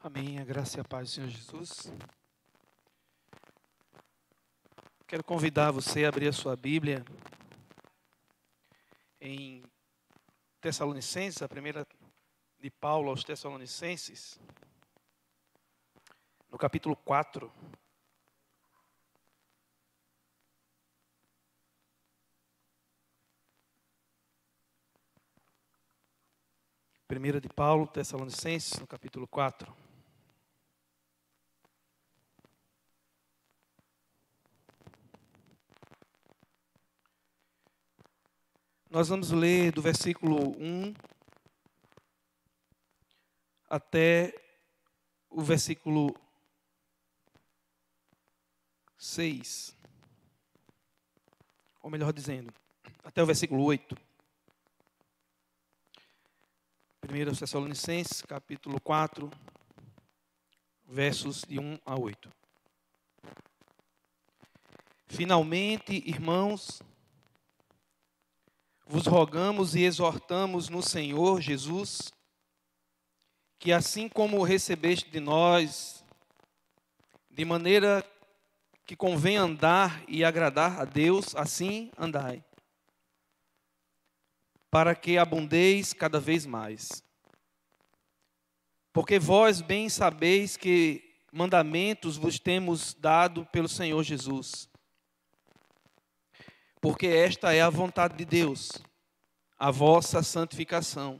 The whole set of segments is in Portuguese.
Amém. A graça e a paz do Senhor Jesus. Quero convidar você a abrir a sua Bíblia em Tessalonicenses, a primeira de Paulo aos Tessalonicenses, no capítulo 4. Primeira de Paulo, Tessalonicenses, no capítulo 4. Nós vamos ler do versículo 1 até o versículo 6. Ou melhor dizendo, até o versículo 8. 1 Tessalonicenses, capítulo 4, versos de 1 a 8. Finalmente, irmãos, vos rogamos e exortamos no Senhor Jesus, que assim como recebeste de nós, de maneira que convém andar e agradar a Deus, assim andai, para que abundeis cada vez mais. Porque vós bem sabeis que mandamentos vos temos dado pelo Senhor Jesus. Porque esta é a vontade de Deus, a vossa santificação,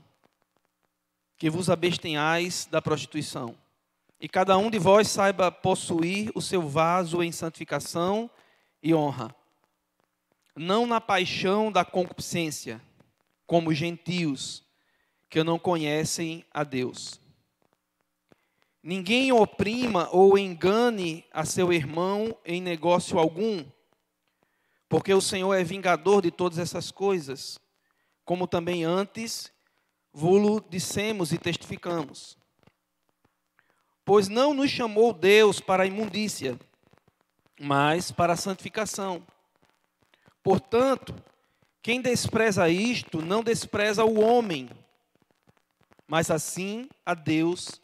que vos abstenhais da prostituição. E cada um de vós saiba possuir o seu vaso em santificação e honra, não na paixão da concupiscência, como os gentios que não conhecem a Deus. Ninguém oprima ou engane a seu irmão em negócio algum, porque o Senhor é vingador de todas essas coisas, como também antes vô-lo dissemos e testificamos. Pois não nos chamou Deus para a imundícia, mas para a santificação. Portanto, quem despreza isto, não despreza o homem, mas assim a Deus,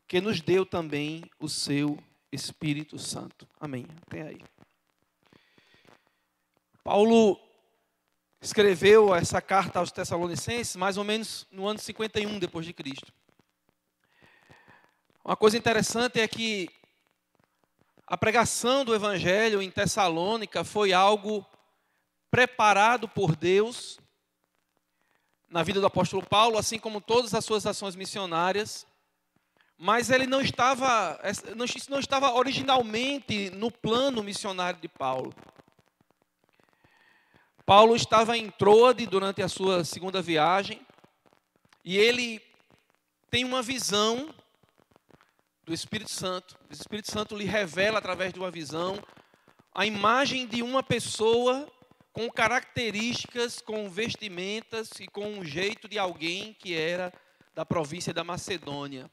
que nos deu também o seu Espírito Santo. Amém. Até aí. Paulo escreveu essa carta aos Tessalonicenses mais ou menos no ano 51 depois de Cristo. Uma coisa interessante é que a pregação do Evangelho em Tessalônica foi algo preparado por Deus na vida do apóstolo Paulo, assim como todas as suas ações missionárias, mas ele isso não estava originalmente no plano missionário de Paulo. Paulo estava em Troade durante a sua segunda viagem e ele tem uma visão do Espírito Santo. O Espírito Santo lhe revela através de uma visão a imagem de uma pessoa com características, com vestimentas e com um jeito de alguém que era da província da Macedônia.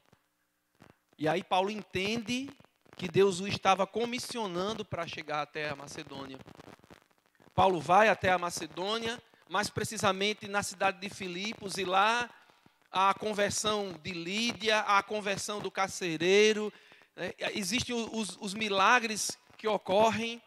E aí Paulo entende que Deus o estava comissionando para chegar até a Macedônia. Paulo vai até a Macedônia, mais precisamente na cidade de Filipos, e lá a conversão de Lídia, a conversão do carcereiro, existem os milagres que ocorrem.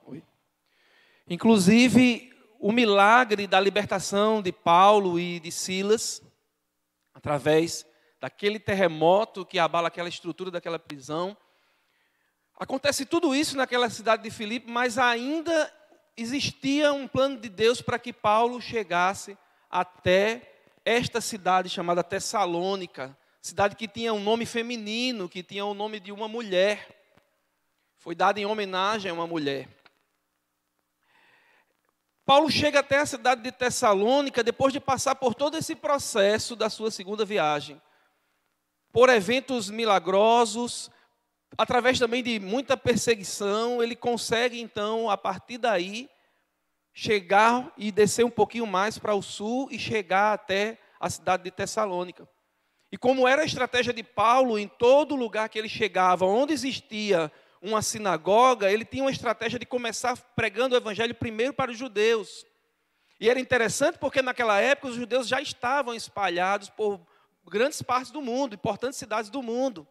Oi. Inclusive, o milagre da libertação de Paulo e de Silas, através daquele terremoto que abala aquela estrutura daquela prisão. Acontece tudo isso naquela cidade de Filipe, mas ainda existia um plano de Deus para que Paulo chegasse até esta cidade chamada Tessalônica, cidade que tinha um nome feminino, que tinha o nome de uma mulher. Foi dado em homenagem a uma mulher. Paulo chega até a cidade de Tessalônica depois de passar por todo esse processo da sua segunda viagem. Por eventos milagrosos, através também de muita perseguição, ele consegue então, a partir daí, chegar e descer um pouquinho mais para o sul e chegar até a cidade de Tessalônica. E como era a estratégia de Paulo, em todo lugar que ele chegava, onde existia uma sinagoga, ele tinha uma estratégia de começar pregando o evangelho primeiro para os judeus. E era interessante porque naquela época os judeus já estavam espalhados por grandes partes do mundo, importantes cidades do mundo.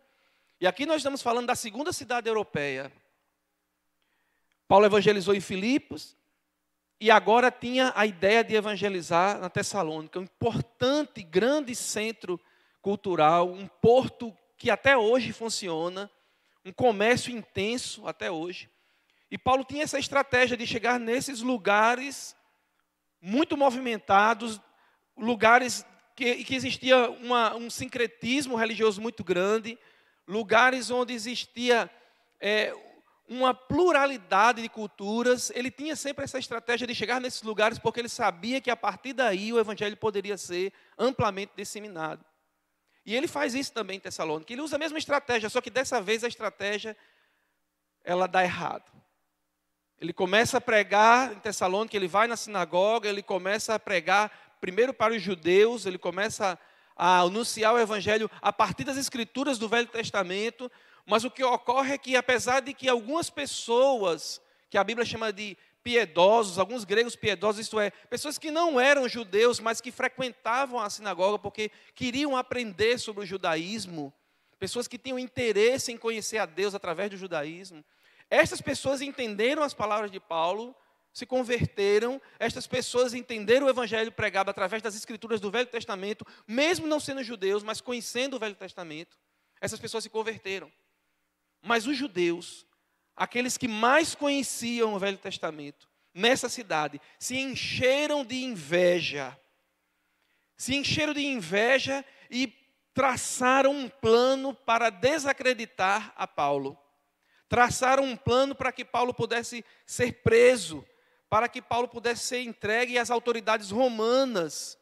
E aqui nós estamos falando da segunda cidade europeia. Paulo evangelizou em Filipos e agora tinha a ideia de evangelizar na Tessalônica, um importante, grande centro cultural, um porto que até hoje funciona, um comércio intenso até hoje. E Paulo tinha essa estratégia de chegar nesses lugares muito movimentados, lugares que existia um sincretismo religioso muito grande, lugares onde existia uma pluralidade de culturas. Ele tinha sempre essa estratégia de chegar nesses lugares porque ele sabia que a partir daí o evangelho poderia ser amplamente disseminado. E ele faz isso também em Tessalônica. Ele usa a mesma estratégia, só que dessa vez a estratégia ela dá errado. Ele começa a pregar em Tessalônica, ele vai na sinagoga, ele começa a pregar primeiro para os judeus, ele começa a anunciar o evangelho a partir das escrituras do Velho Testamento, mas o que ocorre é que, apesar de que algumas pessoas, que a Bíblia chama de piedosos, alguns gregos piedosos, isto é, pessoas que não eram judeus, mas que frequentavam a sinagoga porque queriam aprender sobre o judaísmo, pessoas que tinham interesse em conhecer a Deus através do judaísmo, estas pessoas entenderam as palavras de Paulo, se converteram, estas pessoas entenderam o evangelho pregado através das escrituras do Velho Testamento, mesmo não sendo judeus, mas conhecendo o Velho Testamento, essas pessoas se converteram. Mas os judeus, aqueles que mais conheciam o Velho Testamento, nessa cidade, se encheram de inveja. Se encheram de inveja e traçaram um plano para desacreditar a Paulo. Traçaram um plano para que Paulo pudesse ser preso, para que Paulo pudesse ser entregue às autoridades romanas.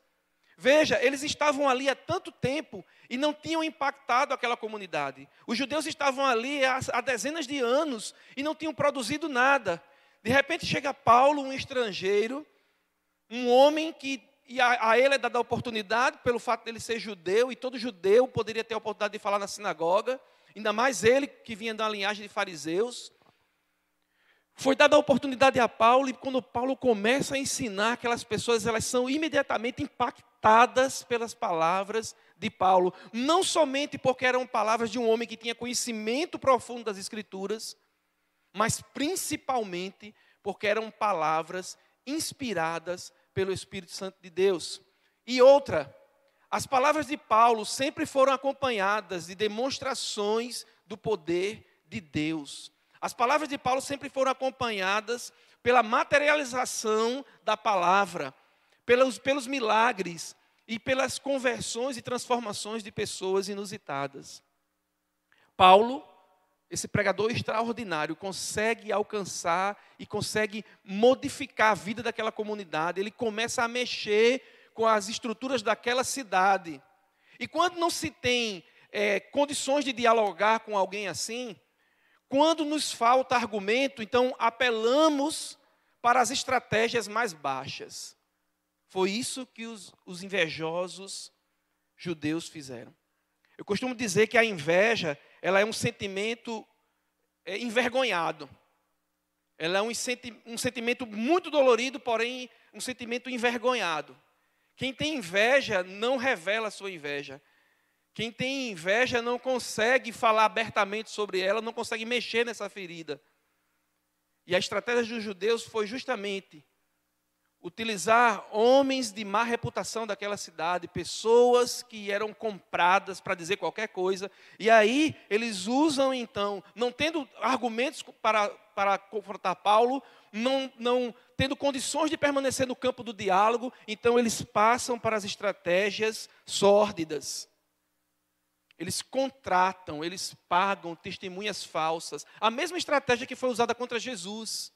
Veja, eles estavam ali há tanto tempo e não tinham impactado aquela comunidade. Os judeus estavam ali há dezenas de anos e não tinham produzido nada. De repente chega Paulo, um estrangeiro, um homem que a ele é dada a oportunidade, pelo fato de ele ser judeu, e todo judeu poderia ter a oportunidade de falar na sinagoga, ainda mais ele que vinha da linhagem de fariseus. Foi dada a oportunidade a Paulo, e quando Paulo começa a ensinar, aquelas pessoas, elas são imediatamente impactadas pelas palavras de Paulo. Não somente porque eram palavras de um homem que tinha conhecimento profundo das Escrituras, mas principalmente porque eram palavras inspiradas pelo Espírito Santo de Deus. E outra, as palavras de Paulo sempre foram acompanhadas de demonstrações do poder de Deus. As palavras de Paulo sempre foram acompanhadas pela materialização da palavra, pelos milagres e pelas conversões e transformações de pessoas inusitadas. Paulo, esse pregador extraordinário, consegue alcançar e consegue modificar a vida daquela comunidade. Ele começa a mexer com as estruturas daquela cidade. E quando não se tem condições de dialogar com alguém assim, quando nos falta argumento, então apelamos para as estratégias mais baixas. Foi isso que os invejosos judeus fizeram. Eu costumo dizer que a inveja, ela é um sentimento envergonhado. Ela é um sentimento muito dolorido, porém um sentimento envergonhado. Quem tem inveja não revela a sua inveja. Quem tem inveja não consegue falar abertamente sobre ela, não consegue mexer nessa ferida. E a estratégia dos judeus foi justamente utilizar homens de má reputação daquela cidade, pessoas que eram compradas para dizer qualquer coisa. E aí eles usam então, não tendo argumentos para confrontar Paulo, não tendo condições de permanecer no campo do diálogo, então eles passam para as estratégias sórdidas. Eles contratam, eles pagam testemunhas falsas. A mesma estratégia que foi usada contra Jesus.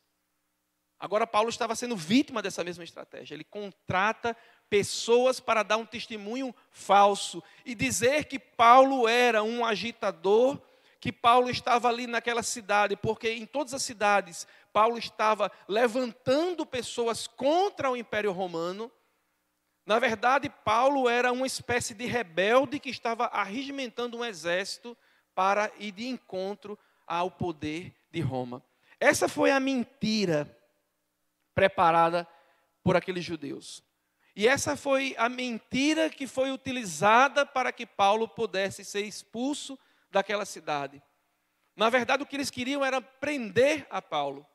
Agora Paulo estava sendo vítima dessa mesma estratégia. Ele contrata pessoas para dar um testemunho falso e dizer que Paulo era um agitador, que Paulo estava ali naquela cidade, porque em todas as cidades Paulo estava levantando pessoas contra o Império Romano. Na verdade, Paulo era uma espécie de rebelde que estava arregimentando um exército para ir de encontro ao poder de Roma. Essa foi a mentira preparada por aqueles judeus. E essa foi a mentira que foi utilizada para que Paulo pudesse ser expulso daquela cidade. Na verdade, o que eles queriam era prender a Paulo.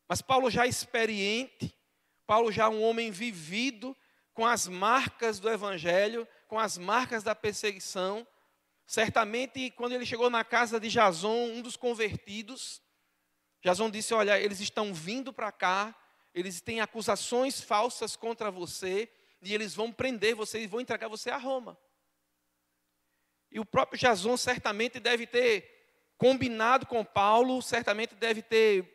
Mas Paulo já experiente, Paulo já um homem vivido, com as marcas do Evangelho, com as marcas da perseguição. Certamente, quando ele chegou na casa de Jason, um dos convertidos, Jason disse, olha, eles estão vindo para cá, eles têm acusações falsas contra você, e eles vão prender você e vão entregar você a Roma. E o próprio Jason certamente deve ter combinado com Paulo, certamente deve ter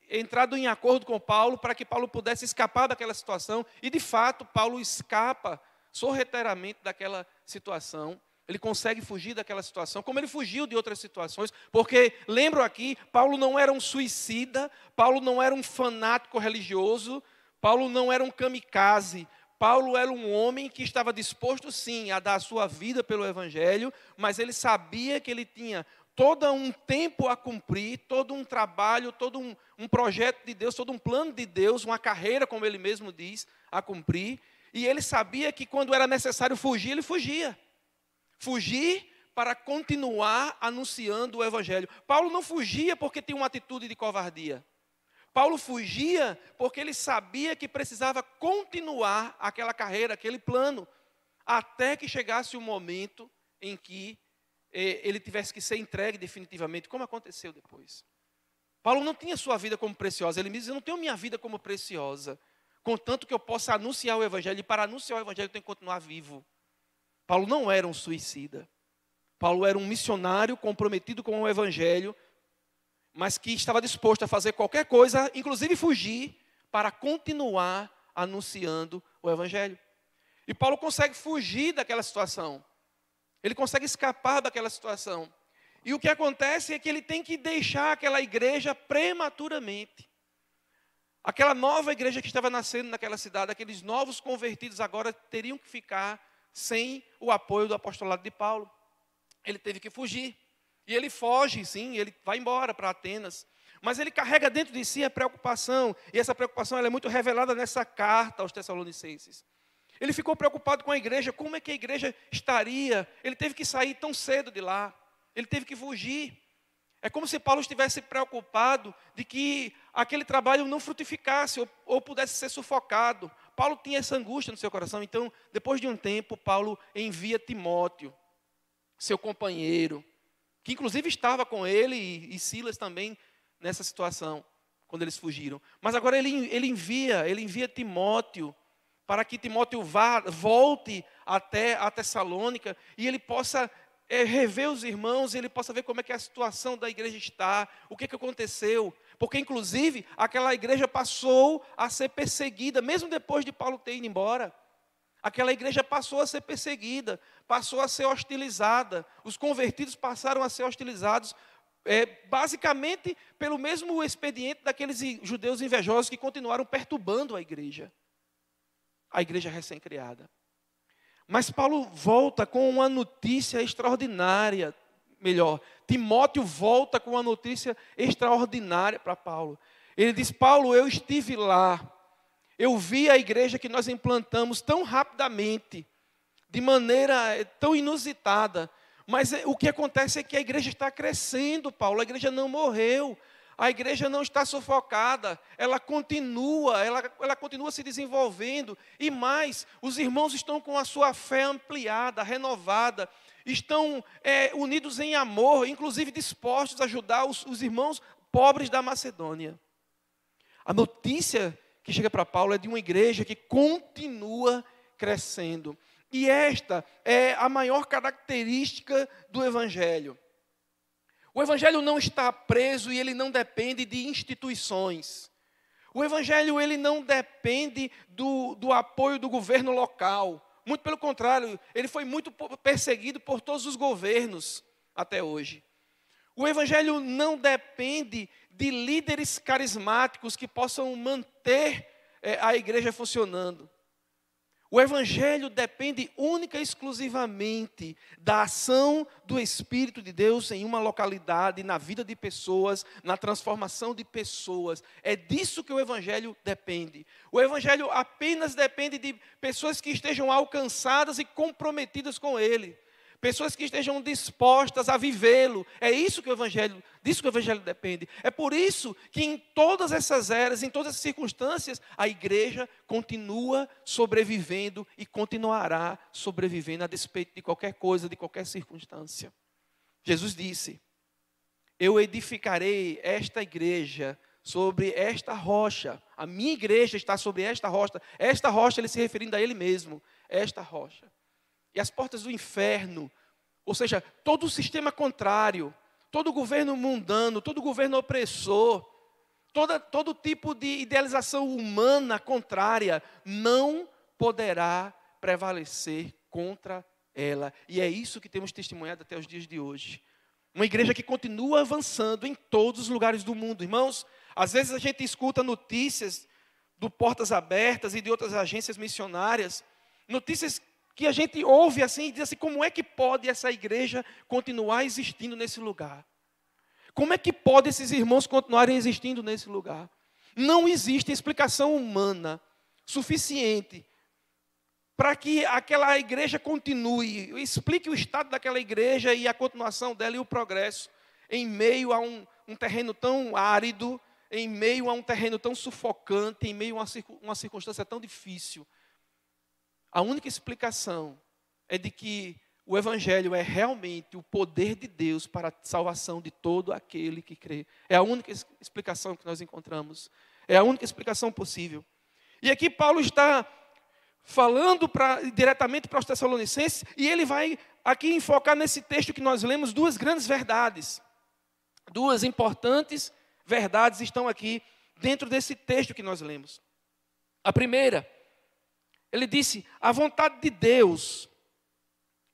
entrado em acordo com Paulo para que Paulo pudesse escapar daquela situação. E de fato, Paulo escapa sorrateiramente daquela situação. Ele consegue fugir daquela situação, como ele fugiu de outras situações. Porque, lembro aqui, Paulo não era um suicida, Paulo não era um fanático religioso, Paulo não era um kamikaze. Paulo era um homem que estava disposto, sim, a dar a sua vida pelo Evangelho, mas ele sabia que ele tinha todo um tempo a cumprir, todo um trabalho, todo um projeto de Deus, todo um plano de Deus, uma carreira, como ele mesmo diz, a cumprir. E ele sabia que quando era necessário fugir, ele fugia. Fugir para continuar anunciando o Evangelho. Paulo não fugia porque tinha uma atitude de covardia. Paulo fugia porque ele sabia que precisava continuar aquela carreira, aquele plano, até que chegasse o momento em que ele tivesse que ser entregue definitivamente, como aconteceu depois. Paulo não tinha sua vida como preciosa. Ele me diz, eu não tenho minha vida como preciosa, contanto que eu possa anunciar o Evangelho. E para anunciar o Evangelho eu tenho que continuar vivo. Paulo não era um suicida. Paulo era um missionário comprometido com o Evangelho, mas que estava disposto a fazer qualquer coisa, inclusive fugir, para continuar anunciando o Evangelho. E Paulo consegue fugir daquela situação. Ele consegue escapar daquela situação. E o que acontece é que ele tem que deixar aquela igreja prematuramente. Aquela nova igreja que estava nascendo naquela cidade, aqueles novos convertidos agora teriam que ficar sem o apoio do apostolado de Paulo. Ele teve que fugir. E ele foge, sim, ele vai embora para Atenas. Mas ele carrega dentro de si a preocupação. E essa preocupação ela é muito revelada nessa carta aos Tessalonicenses. Ele ficou preocupado com a igreja, como é que a igreja estaria? Ele teve que sair tão cedo de lá, ele teve que fugir. É como se Paulo estivesse preocupado de que aquele trabalho não frutificasse ou pudesse ser sufocado. Paulo tinha essa angústia no seu coração, então, depois de um tempo, Paulo envia Timóteo, seu companheiro, que inclusive estava com ele e Silas também nessa situação, quando eles fugiram. Mas agora ele envia Timóteo, para que Timóteo volte até a Tessalônica e ele possa rever os irmãos, ele possa ver como é que a situação da igreja está, o que aconteceu. Porque, inclusive, aquela igreja passou a ser perseguida, mesmo depois de Paulo ter ido embora. Aquela igreja passou a ser perseguida, passou a ser hostilizada. Os convertidos passaram a ser hostilizados, basicamente pelo mesmo expediente daqueles judeus invejosos que continuaram perturbando a igreja recém-criada. Mas Paulo volta com uma notícia extraordinária, Timóteo volta com uma notícia extraordinária para Paulo. Ele diz, Paulo, eu estive lá, eu vi a igreja que nós implantamos tão rapidamente, de maneira tão inusitada, mas o que acontece é que a igreja está crescendo, Paulo, a igreja não morreu, a igreja não está sufocada, ela continua se desenvolvendo. E mais, os irmãos estão com a sua fé ampliada, renovada, estão unidos em amor, inclusive dispostos a ajudar os irmãos pobres da Macedônia. A notícia que chega para Paulo é de uma igreja que continua crescendo. E esta é a maior característica do Evangelho. O Evangelho não está preso e ele não depende de instituições. O Evangelho ele não depende do apoio do governo local. Muito pelo contrário, ele foi muito perseguido por todos os governos até hoje. O evangelho não depende de líderes carismáticos que possam manter a igreja funcionando. O evangelho depende única e exclusivamente da ação do Espírito de Deus em uma localidade, na vida de pessoas, na transformação de pessoas. É disso que o evangelho depende. O evangelho apenas depende de pessoas que estejam alcançadas e comprometidas com ele. Pessoas que estejam dispostas a vivê-lo. É isso que disso que o evangelho depende. É por isso que em todas essas eras, em todas as circunstâncias, a igreja continua sobrevivendo e continuará sobrevivendo a despeito de qualquer coisa, de qualquer circunstância. Jesus disse: eu edificarei esta igreja sobre esta rocha. A minha igreja está sobre esta rocha. Esta rocha, ele se referindo a ele mesmo. Esta rocha. E as portas do inferno, ou seja, todo o sistema contrário, todo o governo mundano, todo o governo opressor, todo tipo de idealização humana contrária, não poderá prevalecer contra ela. E é isso que temos testemunhado até os dias de hoje. Uma igreja que continua avançando em todos os lugares do mundo. Irmãos, às vezes a gente escuta notícias do Portas Abertas e de outras agências missionárias, notícias que a gente ouve assim e diz assim: como é que pode essa igreja continuar existindo nesse lugar? Como é que pode esses irmãos continuarem existindo nesse lugar? Não existe explicação humana suficiente para que aquela igreja continue. Explique o estado daquela igreja e a continuação dela e o progresso em meio a um terreno tão árido, em meio a um terreno tão sufocante, em meio a uma circunstância tão difícil. A única explicação é de que o evangelho é realmente o poder de Deus para a salvação de todo aquele que crê. É a única explicação que nós encontramos. É a única explicação possível. E aqui Paulo está falando diretamente para os Tessalonicenses, e ele vai aqui enfocar nesse texto que nós lemos duas grandes verdades. Duas importantes verdades estão aqui dentro desse texto que nós lemos. A primeira, ele disse: a vontade de Deus,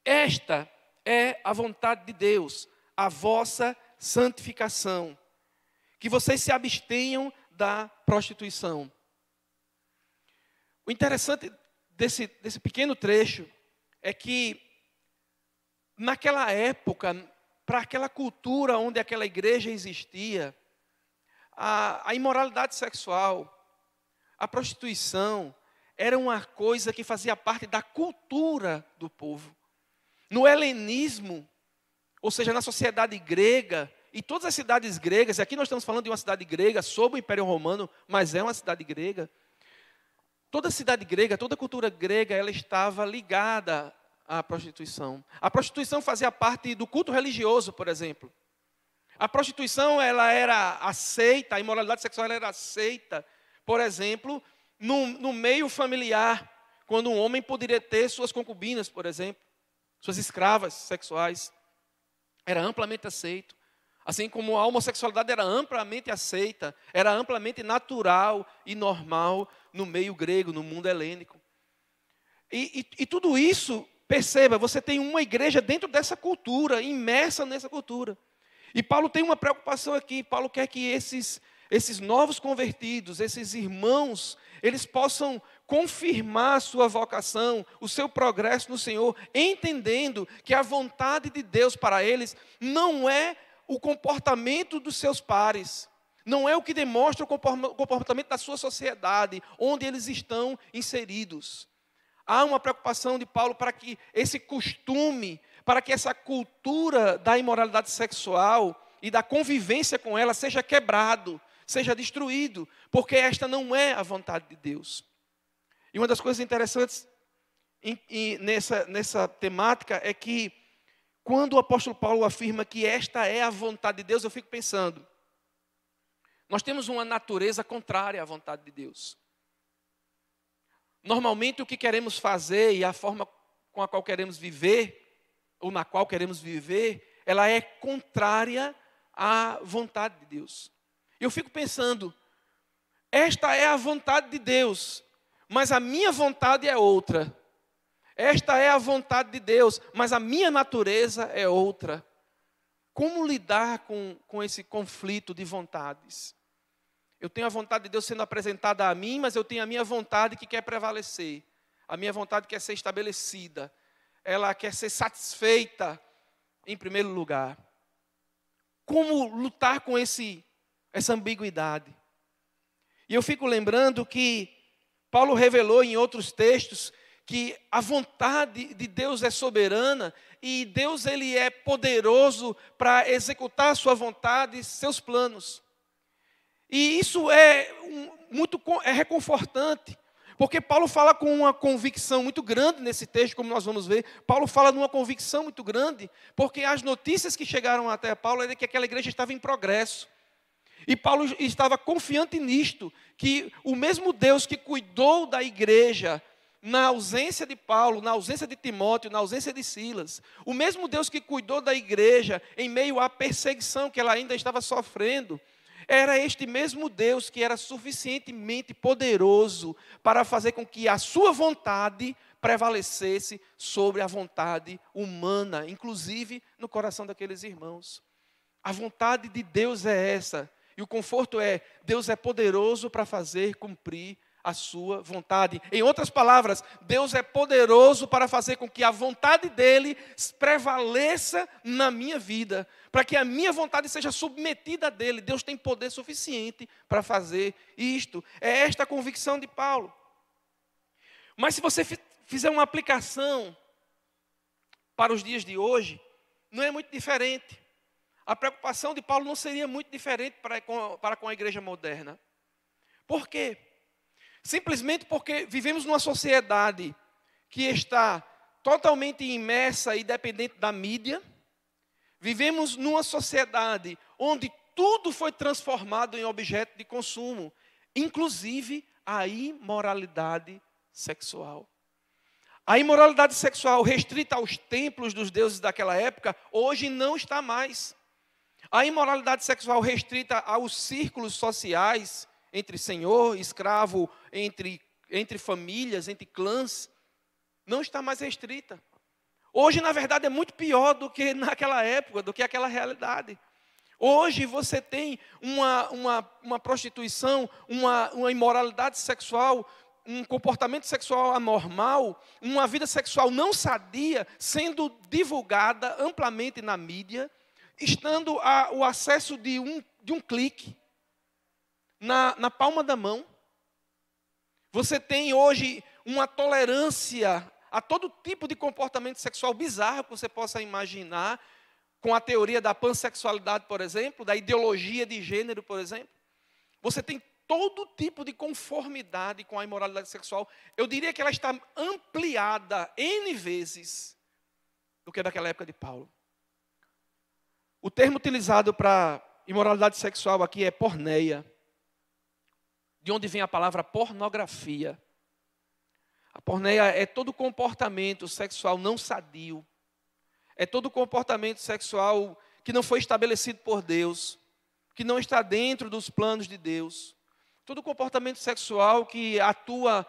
esta é a vontade de Deus, a vossa santificação, que vocês se abstenham da prostituição. O interessante desse pequeno trecho é que, naquela época, para aquela cultura onde aquela igreja existia, a imoralidade sexual, a prostituição, era uma coisa que fazia parte da cultura do povo. No helenismo, ou seja, na sociedade grega, e todas as cidades gregas, aqui nós estamos falando de uma cidade grega sob o Império Romano, mas é uma cidade grega. Toda cidade grega, toda cultura grega, ela estava ligada à prostituição. A prostituição fazia parte do culto religioso, por exemplo. A prostituição, ela era aceita, a imoralidade sexual ela era aceita, por exemplo, no meio familiar, quando um homem poderia ter suas concubinas, por exemplo, suas escravas sexuais. Era amplamente aceito. Assim como a homossexualidade era amplamente aceita, era amplamente natural e normal no meio grego, no mundo helênico. E tudo isso, perceba, você tem uma igreja dentro dessa cultura, imersa nessa cultura. E Paulo tem uma preocupação aqui. Paulo quer que esses novos convertidos, esses irmãos, eles possam confirmar a sua vocação, o seu progresso no Senhor, entendendo que a vontade de Deus para eles não é o comportamento dos seus pares, não é o que demonstra o comportamento da sua sociedade, onde eles estão inseridos. Há uma preocupação de Paulo para que esse costume, para que essa cultura da imoralidade sexual e da convivência com ela seja quebrado, seja destruído, porque esta não é a vontade de Deus. E uma das coisas interessantes nessa temática é que, quando o apóstolo Paulo afirma que esta é a vontade de Deus, eu fico pensando, nós temos uma natureza contrária à vontade de Deus. Normalmente o que queremos fazer e a forma com a qual queremos viver, ou na qual queremos viver, ela é contrária à vontade de Deus. Eu fico pensando, esta é a vontade de Deus, mas a minha vontade é outra. Esta é a vontade de Deus, mas a minha natureza é outra. Como lidar com esse conflito de vontades? Eu tenho a vontade de Deus sendo apresentada a mim, mas eu tenho a minha vontade que quer prevalecer. A minha vontade quer ser estabelecida. Ela quer ser satisfeita em primeiro lugar. Como lutar com essa ambiguidade? E eu fico lembrando que Paulo revelou em outros textos que a vontade de Deus é soberana e Deus ele é poderoso para executar a sua vontade e seus planos. E isso é reconfortante, porque Paulo fala com uma convicção muito grande nesse texto, como nós vamos ver. Paulo fala numa convicção muito grande, porque as notícias que chegaram até Paulo é de que aquela igreja estava em progresso. E Paulo estava confiante nisto, que o mesmo Deus que cuidou da igreja na ausência de Paulo, na ausência de Timóteo, na ausência de Silas, o mesmo Deus que cuidou da igreja em meio à perseguição que ela ainda estava sofrendo, era este mesmo Deus que era suficientemente poderoso para fazer com que a sua vontade prevalecesse sobre a vontade humana, inclusive no coração daqueles irmãos. A vontade de Deus é essa. E o conforto é, Deus é poderoso para fazer cumprir a sua vontade. Em outras palavras, Deus é poderoso para fazer com que a vontade dEle prevaleça na minha vida. Para que a minha vontade seja submetida a dEle. Deus tem poder suficiente para fazer isto. É esta a convicção de Paulo. Mas se você fizer uma aplicação para os dias de hoje, não é muito diferente. A preocupação de Paulo não seria muito diferente para com a igreja moderna. Por quê? Simplesmente porque vivemos numa sociedade que está totalmente imersa e dependente da mídia. Vivemos numa sociedade onde tudo foi transformado em objeto de consumo, inclusive a imoralidade sexual. A imoralidade sexual restrita aos templos dos deuses daquela época, hoje não está mais. A imoralidade sexual restrita aos círculos sociais, entre senhor e escravo, entre famílias, entre clãs, não está mais restrita. Hoje, na verdade, é muito pior do que naquela época, do que aquela realidade. Hoje você tem uma prostituição, uma imoralidade sexual, um comportamento sexual anormal, uma vida sexual não sadia, sendo divulgada amplamente na mídia, estando o acesso de um clique na palma da mão. Você tem hoje uma tolerância a todo tipo de comportamento sexual bizarro que você possa imaginar, com a teoria da pansexualidade, por exemplo, da ideologia de gênero, por exemplo. Você tem todo tipo de conformidade com a imoralidade sexual. Eu diria que ela está ampliada N vezes do que daquela época de Paulo. O termo utilizado para imoralidade sexual aqui é porneia, de onde vem a palavra pornografia. A porneia é todo comportamento sexual não sadio. É todo comportamento sexual que não foi estabelecido por Deus, que não está dentro dos planos de Deus. Todo comportamento sexual que atua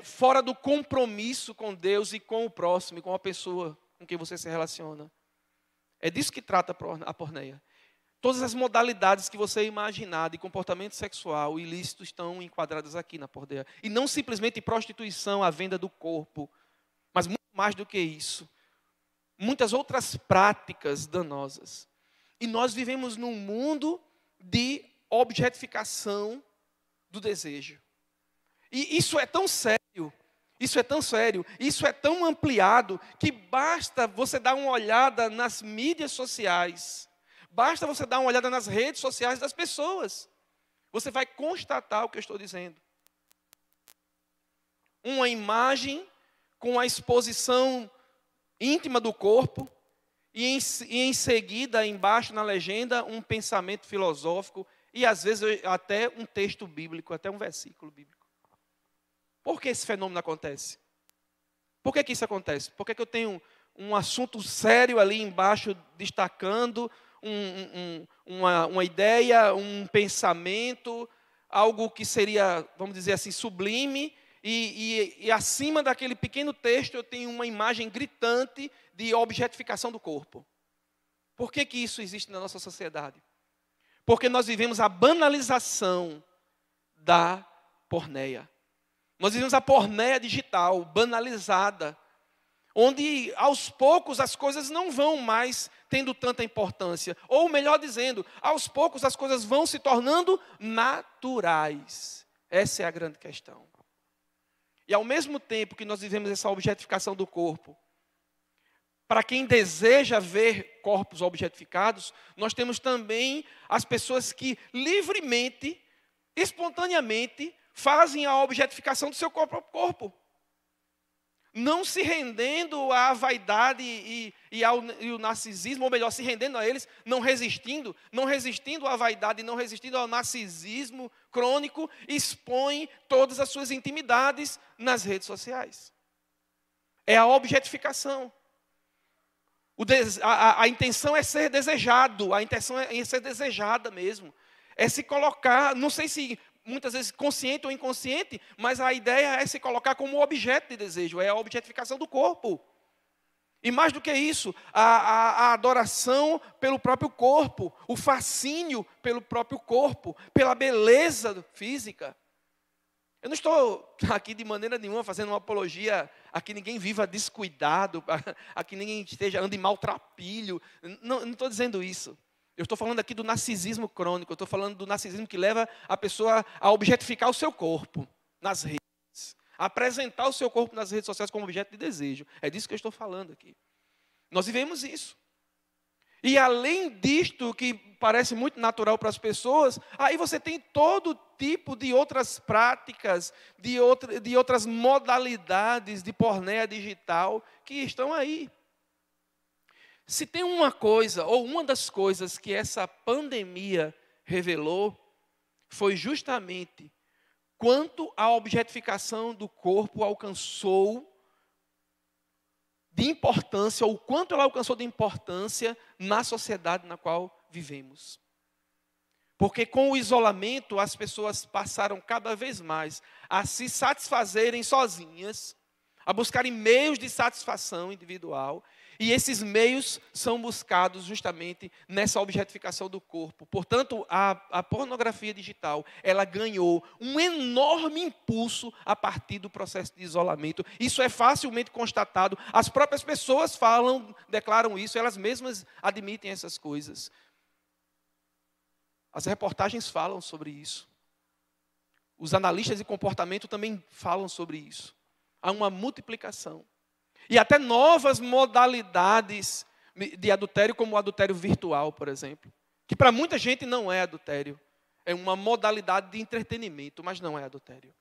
fora do compromisso com Deus e com o próximo, com a pessoa com quem você se relaciona. É disso que trata a porneia. Todas as modalidades que você imaginar de comportamento sexual ilícito estão enquadradas aqui na porneia. E não simplesmente prostituição, a venda do corpo, mas muito mais do que isso. Muitas outras práticas danosas. E nós vivemos num mundo de objetificação do desejo. E isso é tão sério, isso é tão ampliado, que basta você dar uma olhada nas mídias sociais, basta você dar uma olhada nas redes sociais das pessoas. Você vai constatar o que eu estou dizendo. Uma imagem com a exposição íntima do corpo, e em seguida, embaixo na legenda, um pensamento filosófico, e às vezes até um texto bíblico, até um versículo bíblico. Por que esse fenômeno acontece? Por que isso acontece? Por que eu tenho um assunto sério ali embaixo, destacando uma ideia, um pensamento, algo que seria, vamos dizer assim, sublime, e acima daquele pequeno texto eu tenho uma imagem gritante de objetificação do corpo. Por que que isso existe na nossa sociedade? Porque nós vivemos a banalização da porneia. Nós vivemos a porneia digital, banalizada, onde aos poucos as coisas não vão mais tendo tanta importância. Ou melhor dizendo, aos poucos as coisas vão se tornando naturais. Essa é a grande questão. E ao mesmo tempo que nós vivemos essa objetificação do corpo, para quem deseja ver corpos objetificados, nós temos também as pessoas que livremente, espontaneamente, fazem a objetificação do seu próprio corpo. Não se rendendo à vaidade e ao narcisismo, ou melhor, se rendendo a eles, não resistindo à vaidade, não resistindo ao narcisismo crônico, expõe todas as suas intimidades nas redes sociais. É a objetificação. A intenção é ser desejado, a intenção é ser desejada mesmo. É se colocar, não sei se muitas vezes consciente ou inconsciente, mas a ideia é se colocar como objeto de desejo, é a objetificação do corpo. E mais do que isso, a adoração pelo próprio corpo, o fascínio pelo próprio corpo, pela beleza física. Eu não estou aqui de maneira nenhuma fazendo uma apologia a que ninguém viva descuidado, a que ninguém ande maltrapilho. Não estou dizendo isso. Eu estou falando aqui do narcisismo crônico, eu estou falando do narcisismo que leva a pessoa a objetificar o seu corpo nas redes, a apresentar o seu corpo nas redes sociais como objeto de desejo. É disso que eu estou falando aqui. Nós vivemos isso. E além disto, que parece muito natural para as pessoas, aí você tem todo tipo de outras práticas, de outras modalidades de porneia digital que estão aí. Se tem uma coisa, ou uma das coisas que essa pandemia revelou, foi justamente quanto a objetificação do corpo alcançou de importância, ou quanto ela alcançou de importância na sociedade na qual vivemos. Porque com o isolamento, as pessoas passaram cada vez mais a se satisfazerem sozinhas, a buscarem meios de satisfação individual, e esses meios são buscados justamente nessa objetificação do corpo. Portanto, a pornografia digital, ela ganhou um enorme impulso a partir do processo de isolamento. Isso é facilmente constatado. As próprias pessoas declaram isso, elas mesmas admitem essas coisas. As reportagens falam sobre isso. Os analistas de comportamento também falam sobre isso. Há uma multiplicação. E até novas modalidades de adultério, como o adultério virtual, por exemplo. Que para muita gente não é adultério. É uma modalidade de entretenimento, mas não é adultério.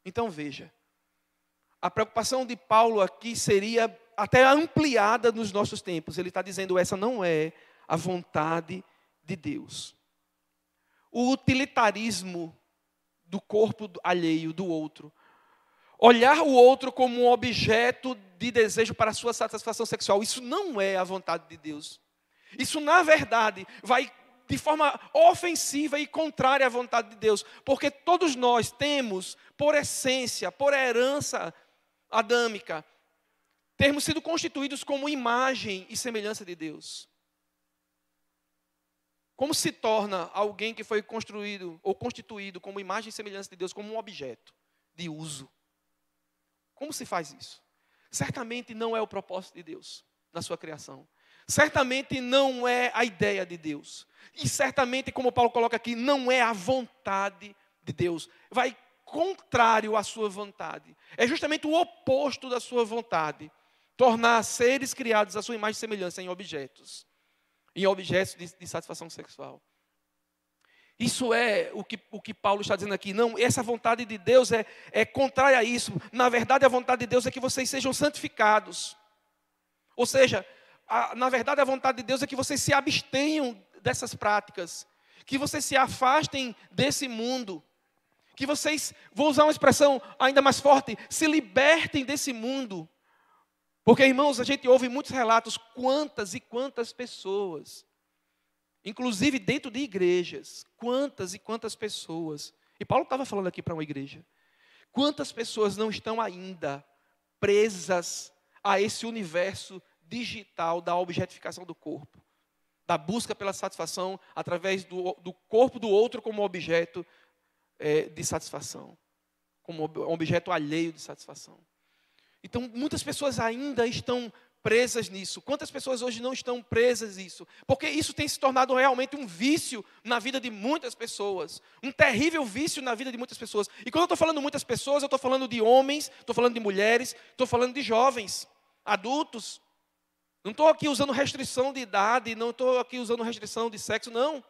Então veja, a preocupação de Paulo aqui seria até ampliada nos nossos tempos. Ele está dizendo, essa não é a vontade de Deus. O utilitarismo do corpo alheio, do outro. Olhar o outro como um objeto de desejo para a sua satisfação sexual, isso não é a vontade de Deus. Isso, na verdade, vai de forma ofensiva e contrária à vontade de Deus. Porque todos nós temos, por essência, por herança adâmica, termos sido constituídos como imagem e semelhança de Deus. Como se torna alguém que foi construído ou constituído como imagem e semelhança de Deus, como um objeto de uso? Como se faz isso? Certamente não é o propósito de Deus na sua criação. Certamente não é a ideia de Deus. E certamente, como Paulo coloca aqui, não é a vontade de Deus. Vai contrário à sua vontade. É justamente o oposto da sua vontade. Tornar seres criados à sua imagem e semelhança em objetos. Em objetos de satisfação sexual. Isso é o que Paulo está dizendo aqui. Não, essa vontade de Deus é contrária a isso. Na verdade, a vontade de Deus é que vocês sejam santificados. Ou seja, na verdade, a vontade de Deus é que vocês se abstenham dessas práticas. Que vocês se afastem desse mundo. Que vocês, vou usar uma expressão ainda mais forte, se libertem desse mundo. Porque, irmãos, a gente ouve muitos relatos, quantas e quantas pessoas, inclusive dentro de igrejas, quantas e quantas pessoas, e Paulo estava falando aqui para uma igreja, quantas pessoas não estão ainda presas a esse universo digital da objetificação do corpo, da busca pela satisfação através do corpo do outro como objeto de satisfação, como objeto alheio de satisfação. Então, muitas pessoas ainda estão presas nisso. Quantas pessoas hoje não estão presas nisso? Porque isso tem se tornado realmente um vício na vida de muitas pessoas. Um terrível vício na vida de muitas pessoas. E quando eu estou falando de muitas pessoas, eu estou falando de homens, estou falando de mulheres, estou falando de jovens, adultos. Não estou aqui usando restrição de idade, não estou aqui usando restrição de sexo, não.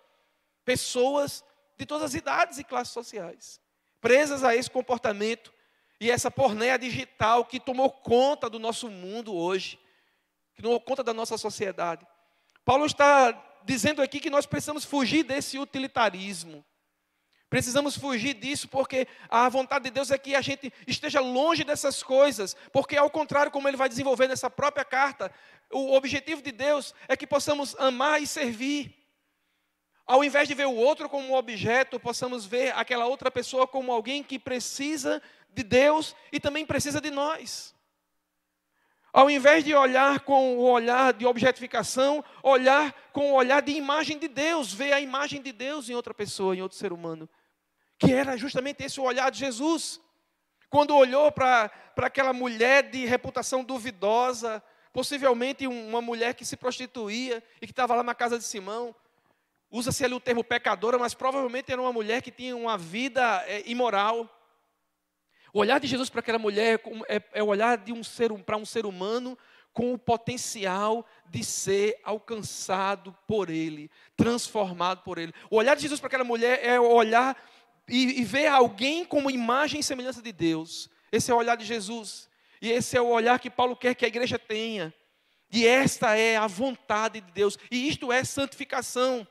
Pessoas de todas as idades e classes sociais, presas a esse comportamento e essa porneia digital que tomou conta do nosso mundo hoje, que tomou conta da nossa sociedade. Paulo está dizendo aqui que nós precisamos fugir desse utilitarismo. Precisamos fugir disso porque a vontade de Deus é que a gente esteja longe dessas coisas, porque ao contrário, como ele vai desenvolver nessa própria carta, o objetivo de Deus é que possamos amar e servir. Ao invés de ver o outro como um objeto, possamos ver aquela outra pessoa como alguém que precisa de Deus e também precisa de nós. Ao invés de olhar com o olhar de objetificação, olhar com o olhar de imagem de Deus, ver a imagem de Deus em outra pessoa, em outro ser humano. Que era justamente esse o olhar de Jesus. Quando olhou para aquela mulher de reputação duvidosa, possivelmente uma mulher que se prostituía e que estava lá na casa de Simão. Usa-se ali o termo pecadora, mas provavelmente era uma mulher que tinha uma vida imoral. O olhar de Jesus para aquela mulher é o olhar de para um ser humano com o potencial de ser alcançado por Ele, transformado por Ele. O olhar de Jesus para aquela mulher é o olhar e ver alguém como imagem e semelhança de Deus. Esse é o olhar de Jesus. E esse é o olhar que Paulo quer que a igreja tenha. E esta é a vontade de Deus. E isto é santificação.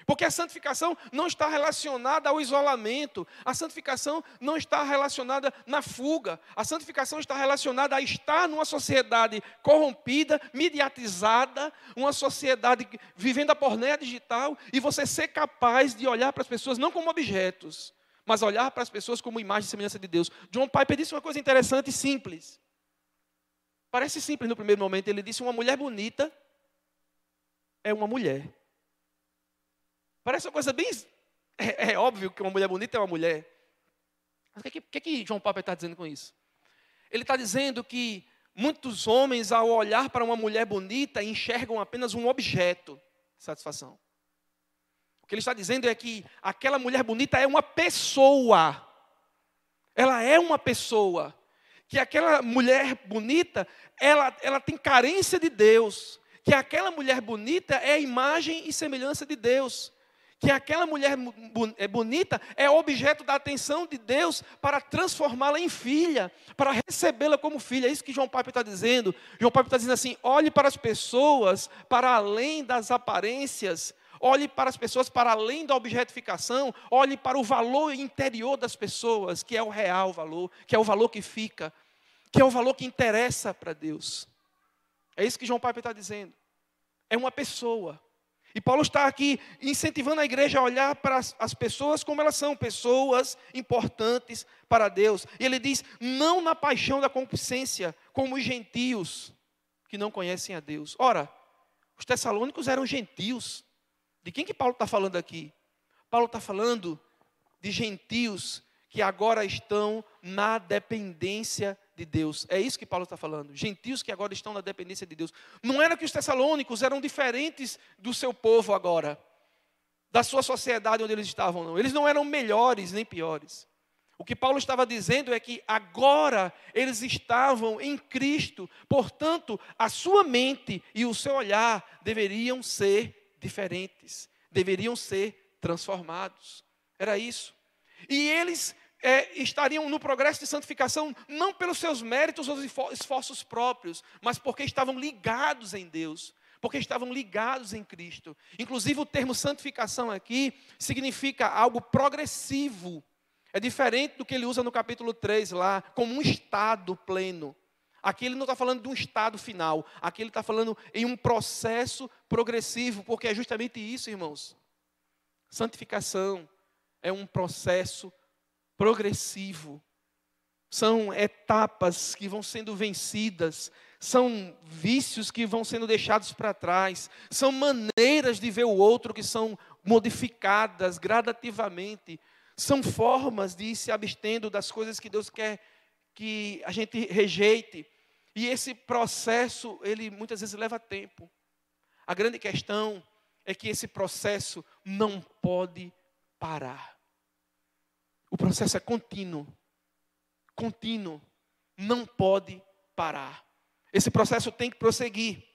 Porque a santificação não está relacionada ao isolamento. A santificação não está relacionada na fuga. A santificação está relacionada a estar numa sociedade corrompida, mediatizada, uma sociedade vivendo a porneia digital, e você ser capaz de olhar para as pessoas não como objetos, mas olhar para as pessoas como imagem e semelhança de Deus. John Piper disse uma coisa interessante e simples. Parece simples no primeiro momento. Ele disse: uma mulher bonita é uma mulher. Parece uma coisa bem... É óbvio que uma mulher bonita é uma mulher. Mas o que John Piper está dizendo com isso? Ele está dizendo que muitos homens, ao olhar para uma mulher bonita, enxergam apenas um objeto de satisfação. O que ele está dizendo é que aquela mulher bonita é uma pessoa. Ela é uma pessoa. Que aquela mulher bonita, ela tem carência de Deus. Que aquela mulher bonita é a imagem e semelhança de Deus. Que aquela mulher bonita é objeto da atenção de Deus para transformá-la em filha, para recebê-la como filha. É isso que John Piper está dizendo. John Piper está dizendo assim: olhe para as pessoas para além das aparências, olhe para as pessoas para além da objetificação, olhe para o valor interior das pessoas, que é o real valor, que é o valor que fica, que é o valor que interessa para Deus. É isso que John Piper está dizendo. É uma pessoa. E Paulo está aqui incentivando a igreja a olhar para as pessoas como elas são, pessoas importantes para Deus. E ele diz: não na paixão da concupiscência, como os gentios que não conhecem a Deus. Ora, os tessalônicos eram gentios. De quem que Paulo está falando aqui? Paulo está falando de gentios que agora estão na dependência de Deus. É isso que Paulo está falando. Gentios que agora estão na dependência de Deus. Não era que os tessalônicos eram diferentes do seu povo agora, da sua sociedade onde eles estavam, não. Eles não eram melhores nem piores. O que Paulo estava dizendo é que agora eles estavam em Cristo. Portanto, a sua mente e o seu olhar deveriam ser diferentes. Deveriam ser transformados. Era isso. E eles estariam no progresso de santificação não pelos seus méritos ou esforços próprios, mas porque estavam ligados em Deus, porque estavam ligados em Cristo. Inclusive o termo santificação aqui significa algo progressivo. É diferente do que ele usa no capítulo 3 lá, como um estado pleno. Aqui ele não está falando de um estado final, aqui ele está falando em um processo progressivo, porque é justamente isso, irmãos. Santificação é um processo progressivo. São etapas que vão sendo vencidas são vícios que vão sendo deixados para trás, são maneiras de ver o outro que são modificadas gradativamente, são formas de ir se abstendo das coisas que Deus quer que a gente rejeite. E esse processo, ele muitas vezes leva tempo. A grande questão é que esse processo não pode parar. O processo é contínuo. Contínuo. Não pode parar. Esse processo tem que prosseguir.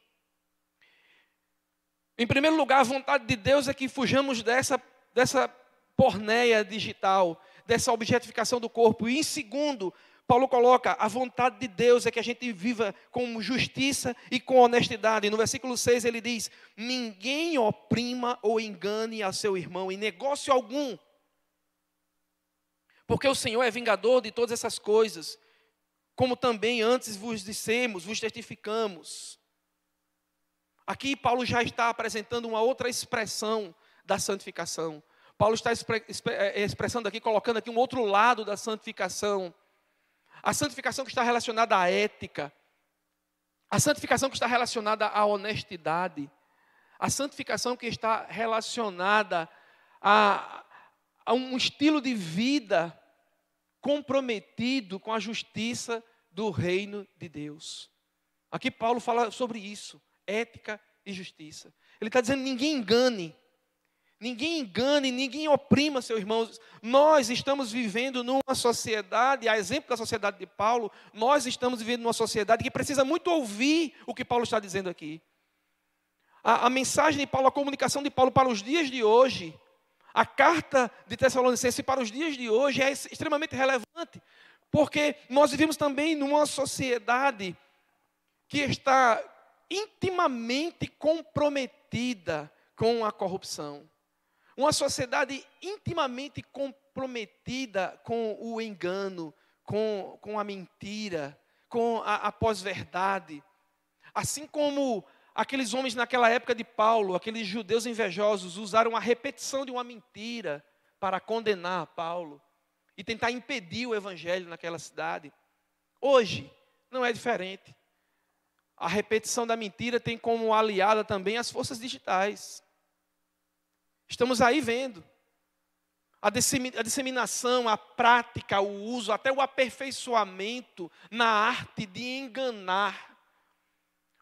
Em primeiro lugar, a vontade de Deus é que fujamos dessa porneia digital, dessa objetificação do corpo. E em segundo, Paulo coloca, a vontade de Deus é que a gente viva com justiça e com honestidade. No versículo 6 ele diz, ninguém oprima ou engane a seu irmão em negócio algum. Porque o Senhor é vingador de todas essas coisas, como também antes vos dissemos, vos testificamos. Aqui Paulo já está apresentando uma outra expressão da santificação. Paulo está expressando aqui, colocando aqui um outro lado da santificação. A santificação que está relacionada à ética. A santificação que está relacionada à honestidade. A santificação que está relacionada a um estilo de vida comprometido com a justiça do reino de Deus. Aqui Paulo fala sobre isso, ética e justiça. Ele está dizendo, ninguém engane, ninguém oprima seu irmão. Nós estamos vivendo numa sociedade, a exemplo da sociedade de Paulo, nós estamos vivendo numa sociedade que precisa muito ouvir o que Paulo está dizendo aqui. A mensagem de Paulo, a comunicação de Paulo para os dias de hoje, a carta de Tessalonicenses para os dias de hoje é extremamente relevante, porque nós vivemos também numa sociedade que está intimamente comprometida com a corrupção. Uma sociedade intimamente comprometida com o engano, com a mentira, com a pós-verdade. Assim como aqueles homens naquela época de Paulo, aqueles judeus invejosos, usaram a repetição de uma mentira para condenar Paulo e tentar impedir o evangelho naquela cidade. Hoje, não é diferente. A repetição da mentira tem como aliada também as forças digitais. Estamos aí vendo a disseminação, a prática, o uso, até o aperfeiçoamento na arte de enganar.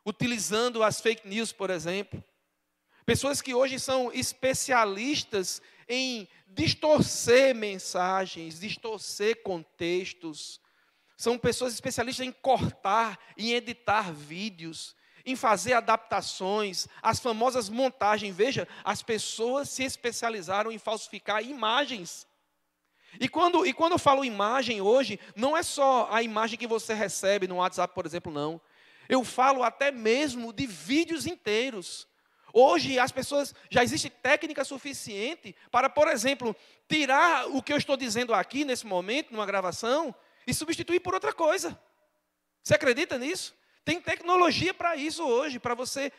Utilizando as fake news, por exemplo. Pessoas que hoje são especialistas em distorcer mensagens, distorcer contextos. São pessoas especialistas em cortar, em editar vídeos, em fazer adaptações, as famosas montagens. Veja, as pessoas se especializaram em falsificar imagens. E quando eu falo imagem hoje, não é só a imagem que você recebe no WhatsApp, por exemplo, não. Eu falo até mesmo de vídeos inteiros. Hoje as pessoas, já existe técnica suficiente para, por exemplo, tirar o que eu estou dizendo aqui nesse momento, numa gravação, e substituir por outra coisa. Você acredita nisso? Tem tecnologia para isso hoje, para você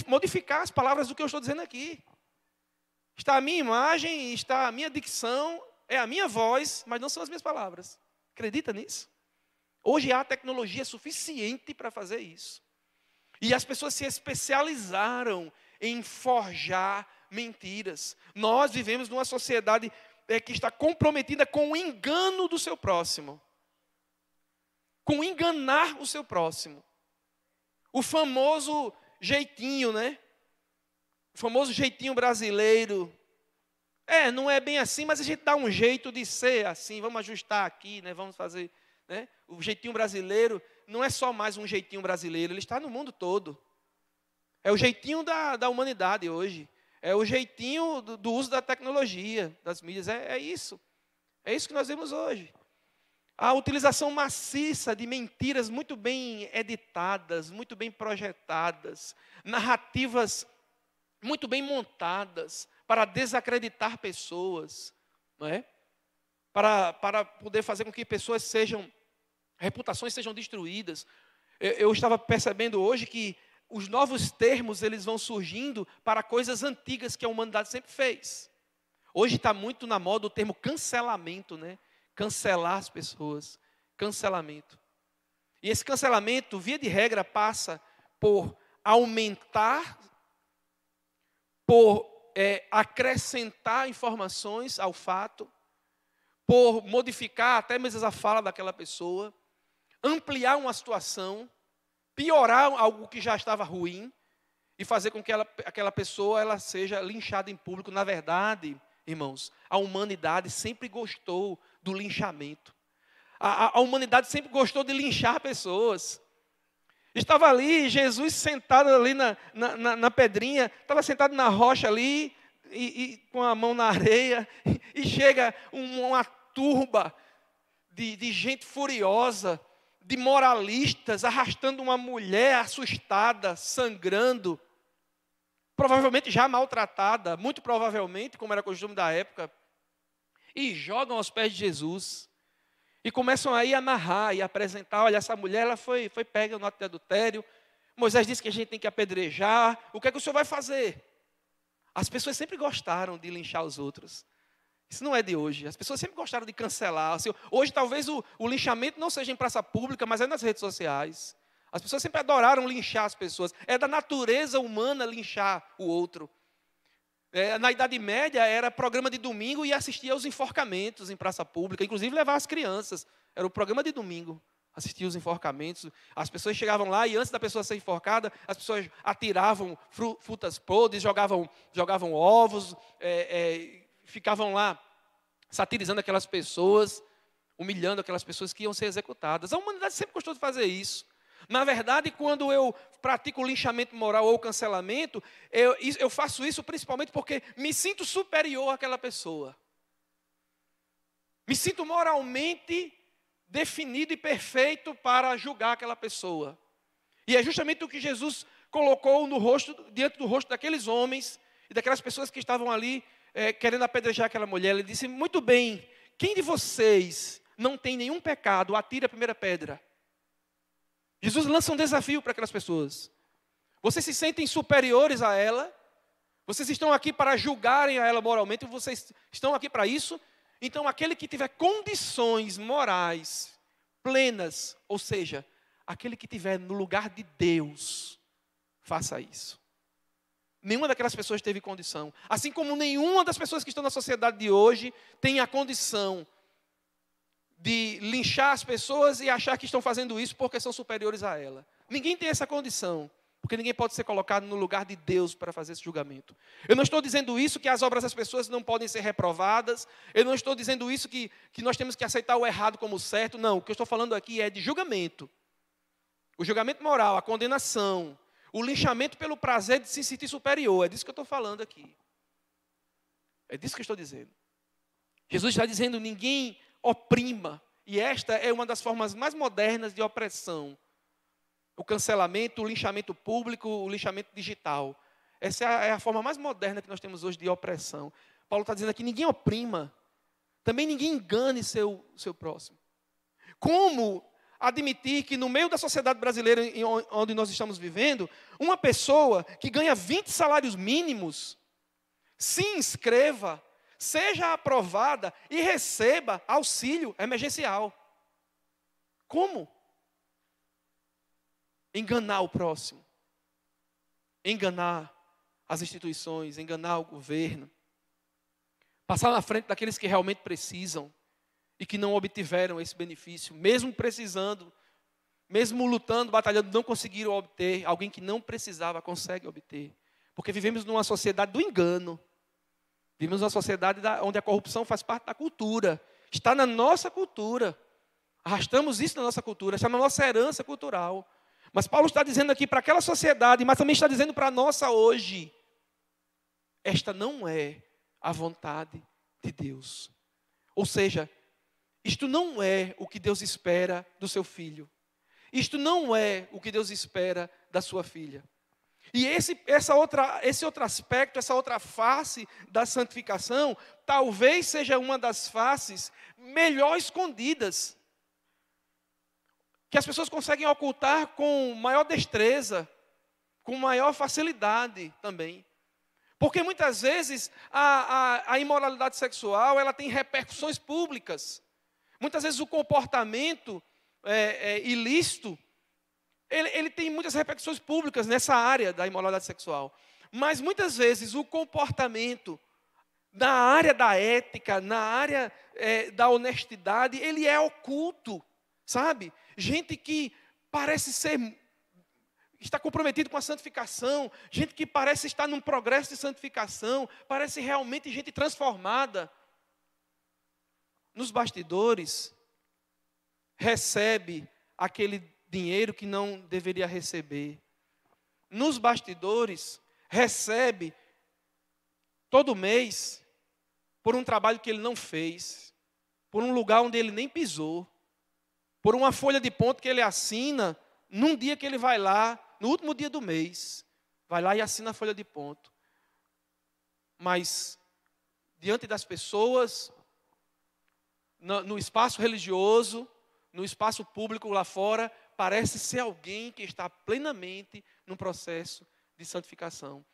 modificar as palavras do que eu estou dizendo aqui. Está a minha imagem, está a minha dicção, é a minha voz, mas não são as minhas palavras. Acredita nisso? Hoje há tecnologia suficiente para fazer isso. E as pessoas se especializaram em forjar mentiras. Nós vivemos numa sociedade que está comprometida com o engano do seu próximo. Com enganar o seu próximo. O famoso jeitinho, né? O famoso jeitinho brasileiro. Não é bem assim, mas a gente dá um jeito de ser assim. Vamos ajustar aqui, né? Vamos fazer... Né? O jeitinho brasileiro não é só mais um jeitinho brasileiro, ele está no mundo todo. É o jeitinho da humanidade hoje. É o jeitinho do uso da tecnologia, das mídias. É isso. É isso que nós vemos hoje. A utilização maciça de mentiras muito bem editadas, muito bem projetadas, narrativas muito bem montadas para desacreditar pessoas, não é? Para poder fazer com que reputações sejam destruídas. Eu estava percebendo hoje que os novos termos eles vão surgindo para coisas antigas que a humanidade sempre fez. Hoje está muito na moda o termo cancelamento, né? Cancelar as pessoas. Cancelamento. E esse cancelamento, via de regra, passa por aumentar, por acrescentar informações ao fato, por modificar até mesmo a fala daquela pessoa, ampliar uma situação, piorar algo que já estava ruim e fazer com que aquela pessoa ela seja linchada em público. Na verdade, irmãos, a humanidade sempre gostou do linchamento. A humanidade sempre gostou de linchar pessoas. Estava ali, Jesus sentado ali na pedrinha, estava sentado na rocha ali, e com a mão na areia, e chega uma turba de gente furiosa, de moralistas, arrastando uma mulher assustada, sangrando, provavelmente já maltratada, muito provavelmente, como era costume da época, e jogam aos pés de Jesus. E começam aí a narrar e a apresentar, olha, essa mulher ela foi pega no ato de adultério, Moisés disse que a gente tem que apedrejar, o que é que o senhor vai fazer? As pessoas sempre gostaram de linchar os outros. Isso não é de hoje, as pessoas sempre gostaram de cancelar. Hoje talvez o linchamento não seja em praça pública, mas é nas redes sociais. As pessoas sempre adoraram linchar as pessoas, é da natureza humana linchar o outro. Na Idade Média era programa de domingo e assistia aos enforcamentos em praça pública, inclusive levar as crianças. Era o programa de domingo, assistia os enforcamentos. As pessoas chegavam lá e antes da pessoa ser enforcada, as pessoas atiravam frutas podres, jogavam ovos, ficavam lá satirizando aquelas pessoas, humilhando aquelas pessoas que iam ser executadas. A humanidade sempre gostou de fazer isso. Na verdade, quando eu pratico o linchamento moral ou o cancelamento, eu faço isso principalmente porque me sinto superior àquela pessoa. Me sinto moralmente definido e perfeito para julgar aquela pessoa. E é justamente o que Jesus colocou diante do rosto daqueles homens e daquelas pessoas que estavam ali querendo apedrejar aquela mulher. Ele disse, muito bem, quem de vocês não tem nenhum pecado, atire a primeira pedra. Jesus lança um desafio para aquelas pessoas. Vocês se sentem superiores a ela? Vocês estão aqui para julgarem a ela moralmente? Vocês estão aqui para isso? Então, aquele que tiver condições morais plenas, ou seja, aquele que tiver no lugar de Deus, faça isso. Nenhuma daquelas pessoas teve condição. Assim como nenhuma das pessoas que estão na sociedade de hoje tem a condição de linchar as pessoas e achar que estão fazendo isso porque são superiores a ela. Ninguém tem essa condição, porque ninguém pode ser colocado no lugar de Deus para fazer esse julgamento. Eu não estou dizendo isso que as obras das pessoas não podem ser reprovadas, eu não estou dizendo isso que nós temos que aceitar o errado como certo, não. O que eu estou falando aqui é de julgamento. O julgamento moral, a condenação, o linchamento pelo prazer de se sentir superior, é disso que eu estou falando aqui. É disso que eu estou dizendo. Jesus está dizendo, ninguém oprima. E esta é uma das formas mais modernas de opressão. O cancelamento, o linchamento público, o linchamento digital. Essa é a forma mais moderna que nós temos hoje de opressão. Paulo está dizendo aqui, ninguém oprima. Também ninguém engane seu próximo. Como admitir que no meio da sociedade brasileira onde nós estamos vivendo, uma pessoa que ganha 20 salários mínimos, se inscreva, seja aprovada e receba auxílio emergencial? Como? Enganar o próximo. Enganar as instituições, enganar o governo. Passar na frente daqueles que realmente precisam e que não obtiveram esse benefício, mesmo precisando, mesmo lutando, batalhando, não conseguiram obter. Alguém que não precisava consegue obter. Porque vivemos numa sociedade do engano. Vivemos numa sociedade onde a corrupção faz parte da cultura. Está na nossa cultura. Arrastamos isso na nossa cultura. Está na nossa herança cultural. Mas Paulo está dizendo aqui para aquela sociedade, mas também está dizendo para a nossa hoje. Esta não é a vontade de Deus. Ou seja, isto não é o que Deus espera do seu filho. Isto não é o que Deus espera da sua filha. E esse outro aspecto, essa outra face da santificação, talvez seja uma das faces melhor escondidas, que as pessoas conseguem ocultar com maior destreza, com maior facilidade também. Porque muitas vezes a imoralidade sexual ela tem repercussões públicas. Muitas vezes o comportamento ilícito, ele tem muitas repercussões públicas nessa área da imoralidade sexual. Mas muitas vezes o comportamento na área da ética, na área da honestidade, ele é oculto, sabe? Gente que parece está comprometido com a santificação, gente que parece estar num progresso de santificação, parece realmente gente transformada. Nos bastidores, recebe aquele dinheiro que não deveria receber. Nos bastidores, recebe todo mês por um trabalho que ele não fez, por um lugar onde ele nem pisou, por uma folha de ponto que ele assina num dia que ele vai lá, no último dia do mês, vai lá e assina a folha de ponto. Mas, diante das pessoas, no espaço religioso, no espaço público lá fora, parece ser alguém que está plenamente no processo de santificação.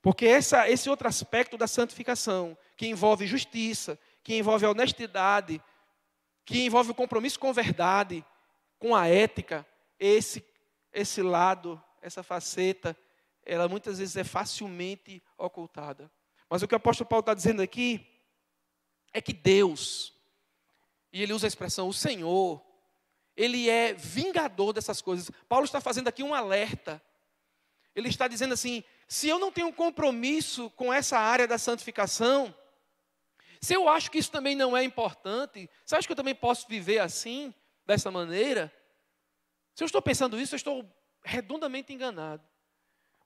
Porque esse outro aspecto da santificação, que envolve justiça, que envolve honestidade, que envolve o compromisso com verdade, com a ética, esse lado, essa faceta, ela muitas vezes é facilmente ocultada. Mas o que o apóstolo Paulo está dizendo aqui é que Deus, e ele usa a expressão o Senhor, ele é vingador dessas coisas. Paulo está fazendo aqui um alerta. Ele está dizendo assim, se eu não tenho um compromisso com essa área da santificação, se eu acho que isso também não é importante, você acha que eu também posso viver assim, dessa maneira? Se eu estou pensando isso, eu estou redondamente enganado.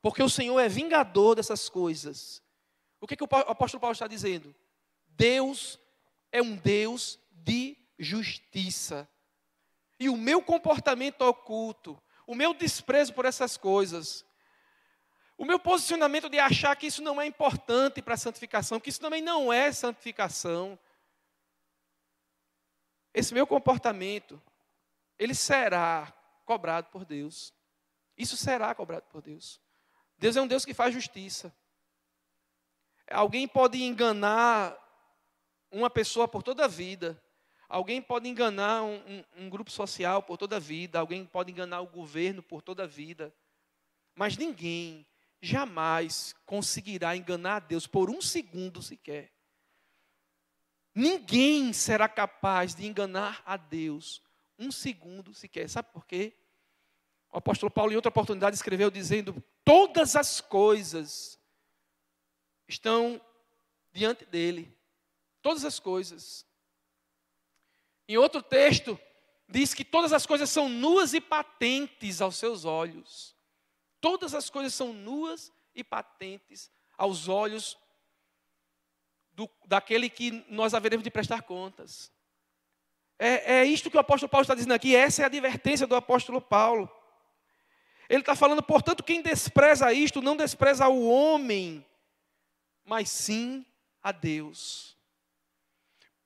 Porque o Senhor é vingador dessas coisas. O que o apóstolo Paulo está dizendo? Deus é um Deus de justiça. E o meu comportamento oculto, o meu desprezo por essas coisas, o meu posicionamento de achar que isso não é importante para a santificação, que isso também não é santificação, esse meu comportamento, ele será cobrado por Deus. Isso será cobrado por Deus. Deus é um Deus que faz justiça. Alguém pode enganar uma pessoa por toda a vida. Alguém pode enganar um grupo social por toda a vida. Alguém pode enganar o governo por toda a vida. Mas ninguém jamais conseguirá enganar a Deus por um segundo sequer. Ninguém será capaz de enganar a Deus um segundo sequer. Sabe por quê? O apóstolo Paulo, em outra oportunidade, escreveu dizendo: todas as coisas estão diante dele. Todas as coisas. Em outro texto, diz que todas as coisas são nuas e patentes aos seus olhos. Todas as coisas são nuas e patentes aos olhos daquele que nós haveremos de prestar contas. É isto que o apóstolo Paulo está dizendo aqui. Essa é a advertência do apóstolo Paulo. Ele está falando, portanto, quem despreza isto, não despreza o homem, mas sim a Deus.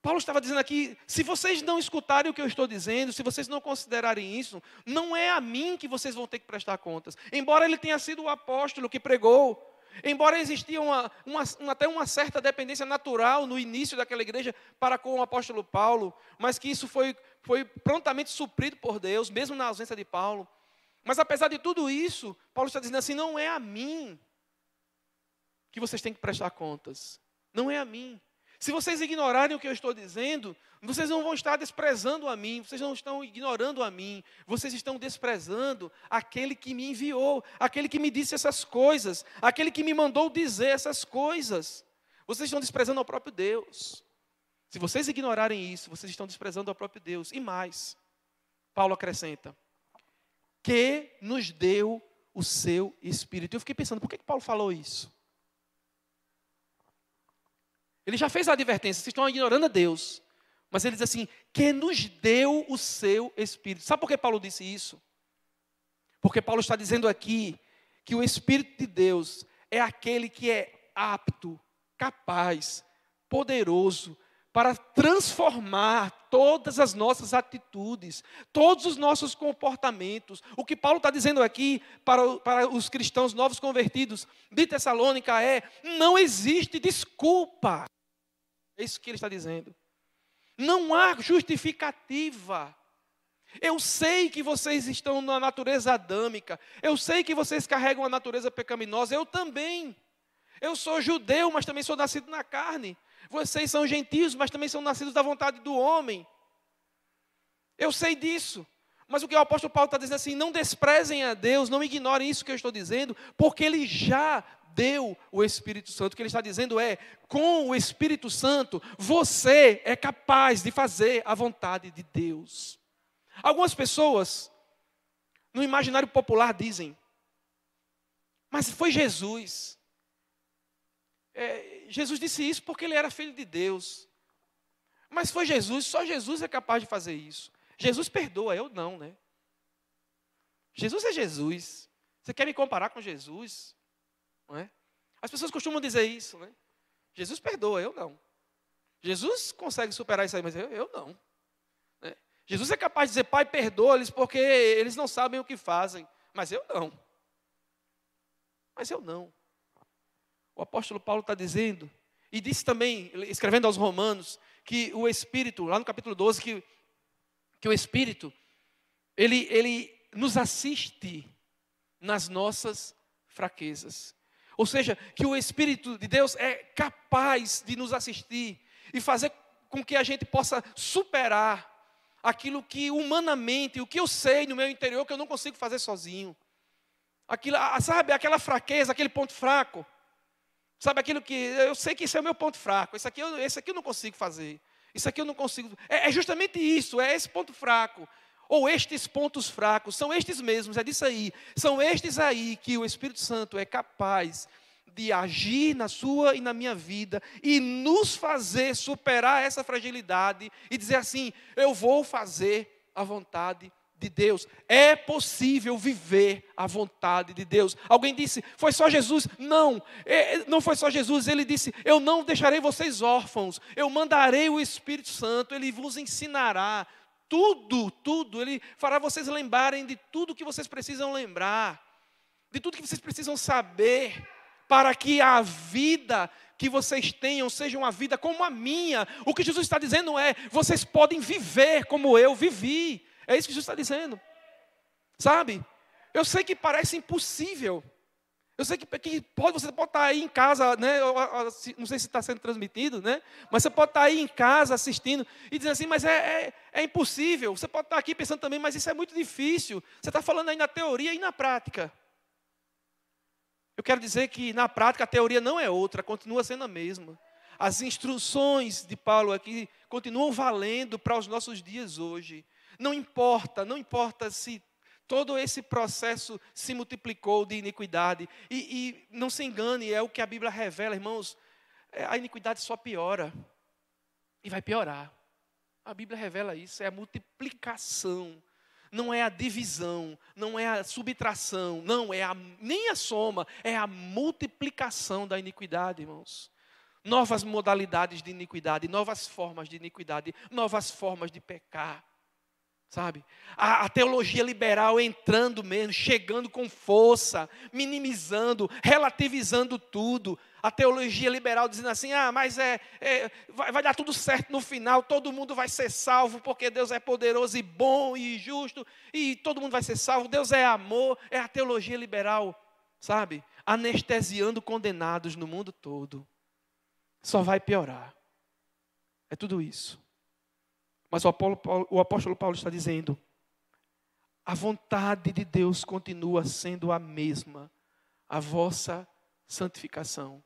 Paulo estava dizendo aqui, se vocês não escutarem o que eu estou dizendo, se vocês não considerarem isso, não é a mim que vocês vão ter que prestar contas. Embora ele tenha sido o apóstolo que pregou, embora existia até uma certa dependência natural no início daquela igreja para com o apóstolo Paulo, mas que isso foi prontamente suprido por Deus, mesmo na ausência de Paulo. Mas apesar de tudo isso, Paulo está dizendo assim, não é a mim que vocês têm que prestar contas. Não é a mim. Se vocês ignorarem o que eu estou dizendo, vocês não vão estar desprezando a mim, vocês não estão ignorando a mim, vocês estão desprezando aquele que me enviou, aquele que me disse essas coisas, aquele que me mandou dizer essas coisas. Vocês estão desprezando ao próprio Deus. Se vocês ignorarem isso, vocês estão desprezando ao próprio Deus. E mais, Paulo acrescenta, que nos deu o seu Espírito. Eu fiquei pensando, por que Paulo falou isso? Ele já fez a advertência, vocês estão ignorando a Deus. Mas ele diz assim, que nos deu o seu Espírito. Sabe por que Paulo disse isso? Porque Paulo está dizendo aqui que o Espírito de Deus é aquele que é apto, capaz, poderoso, para transformar todas as nossas atitudes, todos os nossos comportamentos. O que Paulo está dizendo aqui para os cristãos novos convertidos de Tessalônica é, não existe desculpa. É isso que ele está dizendo. Não há justificativa. Eu sei que vocês estão na natureza adâmica. Eu sei que vocês carregam a natureza pecaminosa. Eu também. Eu sou judeu, mas também sou nascido na carne. Vocês são gentios, mas também são nascidos da vontade do homem. Eu sei disso. Mas o que o apóstolo Paulo está dizendo assim, não desprezem a Deus, não ignorem isso que eu estou dizendo, porque Ele já deu o Espírito Santo. O que Ele está dizendo é, com o Espírito Santo, você é capaz de fazer a vontade de Deus. Algumas pessoas, no imaginário popular, dizem, mas foi Jesus. Jesus disse isso porque Ele era filho de Deus. Mas foi Jesus, só Jesus é capaz de fazer isso. Jesus perdoa, eu não, né? Jesus é Jesus. Você quer me comparar com Jesus? Não é? As pessoas costumam dizer isso, né? Jesus perdoa, eu não. Jesus consegue superar isso aí, mas eu não. Né? Jesus é capaz de dizer, Pai, perdoa-lhes porque eles não sabem o que fazem. Mas eu não. Mas eu não. O apóstolo Paulo está dizendo, e disse também, escrevendo aos Romanos, que o Espírito, lá no capítulo 12, que o Espírito, ele nos assiste nas nossas fraquezas. Ou seja, que o Espírito de Deus é capaz de nos assistir e fazer com que a gente possa superar aquilo que humanamente, o que eu sei no meu interior, que eu não consigo fazer sozinho. Aquilo, sabe, aquela fraqueza, aquele ponto fraco. Sabe, aquilo que eu sei que isso é o meu ponto fraco. Esse aqui eu não consigo fazer. Isso aqui eu não consigo. É justamente isso, é esse ponto fraco. Ou estes pontos fracos, são estes mesmos, é disso aí. São estes aí que o Espírito Santo é capaz de agir na sua e na minha vida e nos fazer superar essa fragilidade e dizer assim, eu vou fazer a vontade de Deus. É possível viver a vontade de Deus. Alguém disse, foi só Jesus? Não, não foi só Jesus. Ele disse, eu não deixarei vocês órfãos. Eu mandarei o Espírito Santo. Ele vos ensinará tudo. Ele fará vocês lembrarem de tudo que vocês precisam lembrar. De tudo que vocês precisam saber. Para que a vida que vocês tenham seja uma vida como a minha. O que Jesus está dizendo é, vocês podem viver como eu vivi. É isso que Jesus está dizendo. Sabe? Eu sei que parece impossível. Eu sei que você pode estar aí em casa, né? Não sei se está sendo transmitido, né? Mas você pode estar aí em casa assistindo e dizendo assim, mas é impossível. Você pode estar aqui pensando também, mas isso é muito difícil. Você está falando aí na teoria e na prática. Eu quero dizer que na prática a teoria não é outra, continua sendo a mesma. As instruções de Paulo aqui continuam valendo para os nossos dias hoje. Não importa se todo esse processo se multiplicou de iniquidade. E não se engane, é o que a Bíblia revela, irmãos. A iniquidade só piora. E vai piorar. A Bíblia revela isso, é a multiplicação. Não é a divisão, não é a subtração, não é nem a soma, é a multiplicação da iniquidade, irmãos. Novas modalidades de iniquidade, novas formas de iniquidade, novas formas de pecar. Sabe? A teologia liberal entrando mesmo, chegando com força, minimizando, relativizando tudo. A teologia liberal dizendo assim, mas vai dar tudo certo no final, todo mundo vai ser salvo, porque Deus é poderoso e bom e justo, e todo mundo vai ser salvo, Deus é amor. É a teologia liberal, sabe? Anestesiando condenados no mundo todo. Só vai piorar. É tudo isso. Mas o apóstolo Paulo está dizendo, a vontade de Deus continua sendo a mesma, a vossa santificação.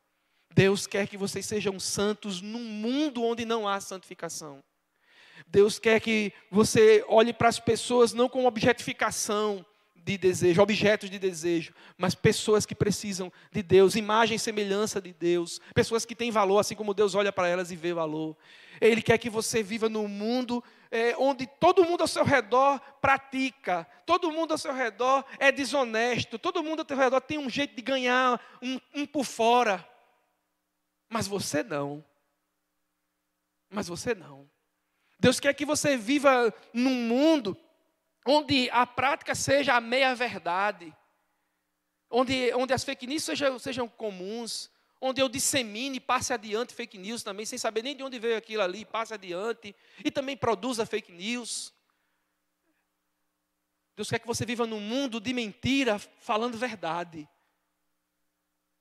Deus quer que vocês sejam santos num mundo onde não há santificação. Deus quer que você olhe para as pessoas não com objetificação de desejo, objetos de desejo, mas pessoas que precisam de Deus, imagem e semelhança de Deus, pessoas que têm valor, assim como Deus olha para elas e vê valor. Ele quer que você viva num mundo onde todo mundo ao seu redor pratica, todo mundo ao seu redor é desonesto, todo mundo ao seu redor tem um jeito de ganhar um por fora, mas você não. Mas você não. Deus quer que você viva num mundo onde a prática seja a meia-verdade, onde as fake news sejam comuns, onde eu dissemine e passe adiante fake news também, sem saber nem de onde veio aquilo ali, passe adiante, e também produza fake news. Deus quer que você viva num mundo de mentira, falando verdade.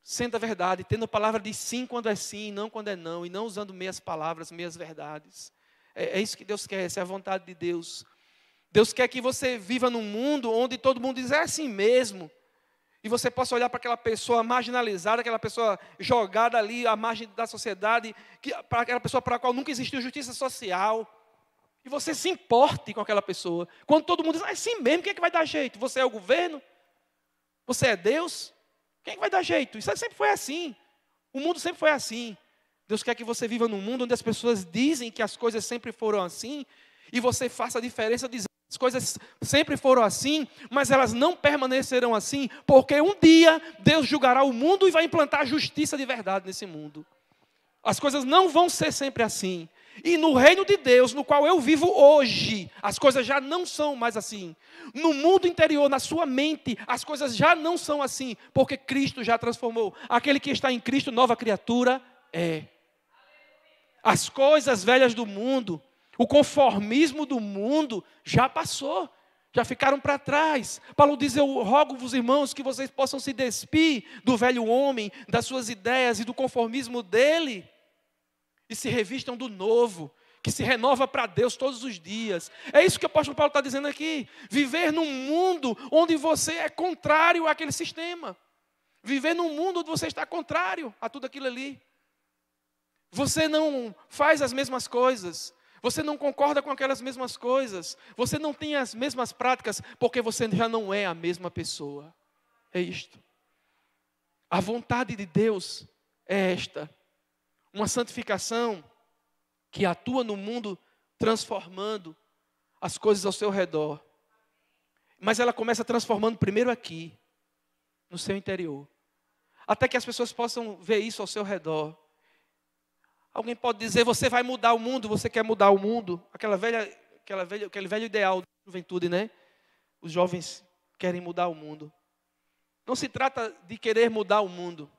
Sendo a verdade, tendo a palavra de sim quando é sim, não quando é não, e não usando meias palavras, meias verdades. É isso que Deus quer, essa é a vontade de Deus. Deus quer que você viva num mundo onde todo mundo diz, é assim mesmo. E você possa olhar para aquela pessoa marginalizada, aquela pessoa jogada ali à margem da sociedade, para aquela pessoa para a qual nunca existiu justiça social. E você se importe com aquela pessoa. Quando todo mundo diz, é assim mesmo, quem é que vai dar jeito? Você é o governo? Você é Deus? Quem é que vai dar jeito? Isso sempre foi assim. O mundo sempre foi assim. Deus quer que você viva num mundo onde as pessoas dizem que as coisas sempre foram assim, e você faça a diferença dizendo que as coisas sempre foram assim, mas elas não permanecerão assim, porque um dia Deus julgará o mundo e vai implantar a justiça de verdade nesse mundo. As coisas não vão ser sempre assim. E no reino de Deus, no qual eu vivo hoje, as coisas já não são mais assim. No mundo interior, na sua mente, as coisas já não são assim, porque Cristo já transformou. Aquele que está em Cristo, nova criatura é. As coisas velhas do mundo, o conformismo do mundo já passou, já ficaram para trás. Paulo diz, eu rogo-vos, irmãos, que vocês possam se despir do velho homem, das suas ideias e do conformismo dele, e se revistam do novo, que se renova para Deus todos os dias. É isso que o apóstolo Paulo está dizendo aqui. Viver num mundo onde você é contrário àquele sistema. Viver num mundo onde você está contrário a tudo aquilo ali. Você não faz as mesmas coisas. Você não concorda com aquelas mesmas coisas. Você não tem as mesmas práticas, porque você já não é a mesma pessoa. É isto. A vontade de Deus é esta. Uma santificação que atua no mundo transformando as coisas ao seu redor. Mas ela começa transformando primeiro aqui, no seu interior. Até que as pessoas possam ver isso ao seu redor. Alguém pode dizer, você vai mudar o mundo, você quer mudar o mundo. Aquele velho ideal da juventude, né? Os jovens querem mudar o mundo. Não se trata de querer mudar o mundo.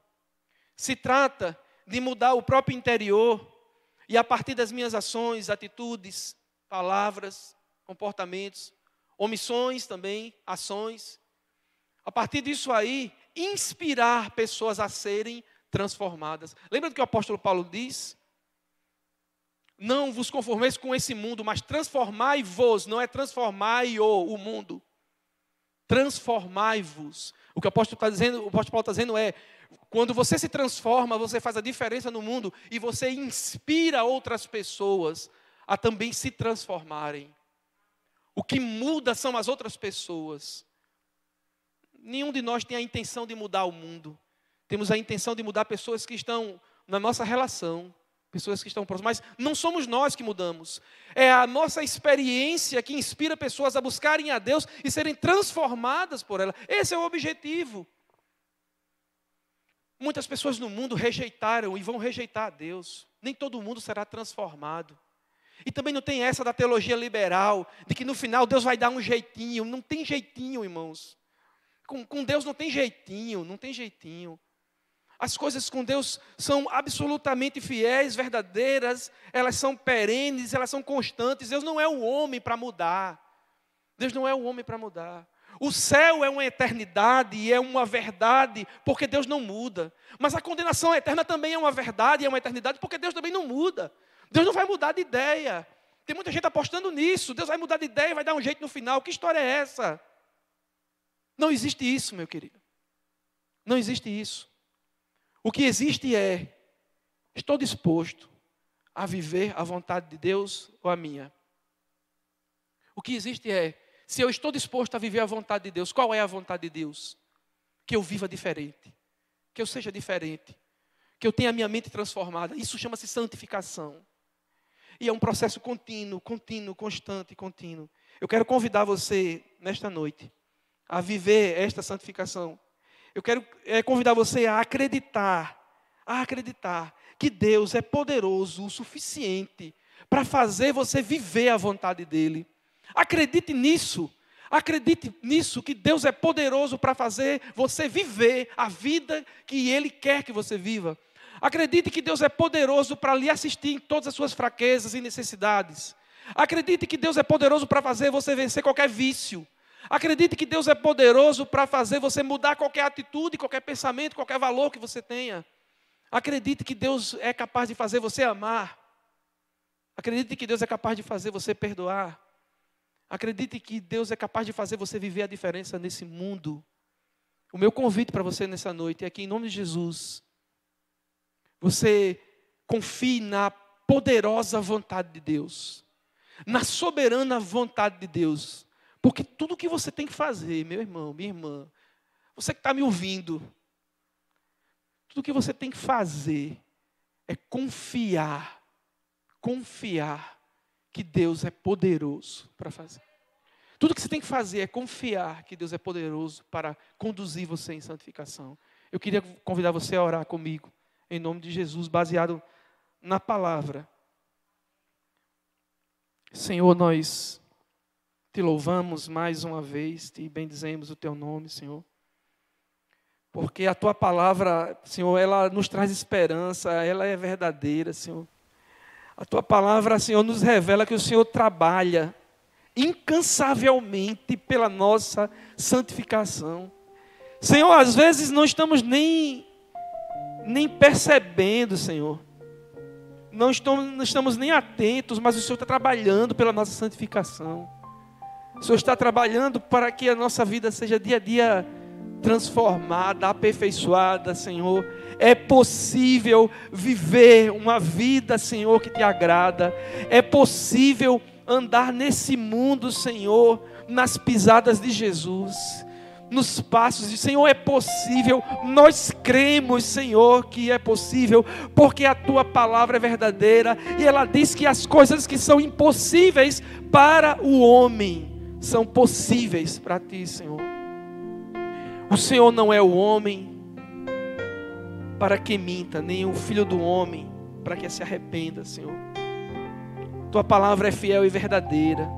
Se trata de mudar o próprio interior, e a partir das minhas ações, atitudes, palavras, comportamentos, omissões também, ações, a partir disso aí, inspirar pessoas a serem transformadas. Lembra do que o apóstolo Paulo diz? Não vos conformeis com esse mundo, mas transformai-vos, não é transformai-o mundo. Transformai-vos. O que o apóstolo Paulo está dizendo é, quando você se transforma, você faz a diferença no mundo e você inspira outras pessoas a também se transformarem. O que muda são as outras pessoas. Nenhum de nós tem a intenção de mudar o mundo. Temos a intenção de mudar pessoas que estão na nossa relação, pessoas que estão próximas. Mas não somos nós que mudamos. É a nossa experiência que inspira pessoas a buscarem a Deus e serem transformadas por ela. Esse é o objetivo. Muitas pessoas no mundo rejeitaram e vão rejeitar a Deus. Nem todo mundo será transformado. E também não tem essa da teologia liberal, de que no final Deus vai dar um jeitinho. Não tem jeitinho, irmãos. Com Deus não tem jeitinho, não tem jeitinho. As coisas com Deus são absolutamente fiéis, verdadeiras, elas são perenes, elas são constantes. Deus não é o homem para mudar. Deus não é o homem para mudar. O céu é uma eternidade e é uma verdade, porque Deus não muda. Mas a condenação eterna também é uma verdade e é uma eternidade, porque Deus também não muda. Deus não vai mudar de ideia. Tem muita gente apostando nisso. Deus vai mudar de ideia e vai dar um jeito no final. Que história é essa? Não existe isso, meu querido. Não existe isso. O que existe é, estou disposto a viver a vontade de Deus ou a minha? O que existe é, se eu estou disposto a viver a vontade de Deus, qual é a vontade de Deus? Que eu viva diferente, que eu seja diferente, que eu tenha a minha mente transformada. Isso chama-se santificação. E é um processo contínuo, constante, contínuo. Eu quero convidar você, nesta noite, a viver esta santificação. Eu quero convidar você a acreditar que Deus é poderoso o suficiente para fazer você viver a vontade dEle. Acredite nisso que Deus é poderoso para fazer você viver a vida que Ele quer que você viva. Acredite que Deus é poderoso para lhe assistir em todas as suas fraquezas e necessidades. Acredite que Deus é poderoso para fazer você vencer qualquer vício. Acredite que Deus é poderoso para fazer você mudar qualquer atitude, qualquer pensamento, qualquer valor que você tenha. Acredite que Deus é capaz de fazer você amar. Acredite que Deus é capaz de fazer você perdoar. Acredite que Deus é capaz de fazer você viver a diferença nesse mundo. O meu convite para você nessa noite é que, em nome de Jesus, você confie na poderosa vontade de Deus, na soberana vontade de Deus. Porque tudo que você tem que fazer, meu irmão, minha irmã, você que está me ouvindo, tudo que você tem que fazer é confiar que Deus é poderoso para fazer. Tudo que você tem que fazer é confiar que Deus é poderoso para conduzir você em santificação. Eu queria convidar você a orar comigo, em nome de Jesus, baseado na palavra. Senhor, nós te louvamos mais uma vez, te bendizemos o teu nome, Senhor. Porque a tua palavra, Senhor, ela nos traz esperança, ela é verdadeira, Senhor. A tua palavra, Senhor, nos revela que o Senhor trabalha incansavelmente pela nossa santificação. Senhor, às vezes não estamos nem percebendo, Senhor. Não estamos nem atentos, mas o Senhor está trabalhando pela nossa santificação. O Senhor está trabalhando para que a nossa vida seja dia a dia transformada, aperfeiçoada, Senhor. É possível viver uma vida, Senhor, que te agrada. É possível andar nesse mundo, Senhor, nas pisadas de Jesus, nos passos de Senhor. É possível. Nós cremos, Senhor, que é possível, porque a tua palavra é verdadeira e ela diz que as coisas que são impossíveis para o homem são possíveis para ti, Senhor. O Senhor não é o homem para que minta, nem o filho do homem para que se arrependa, Senhor. Tua palavra é fiel e verdadeira.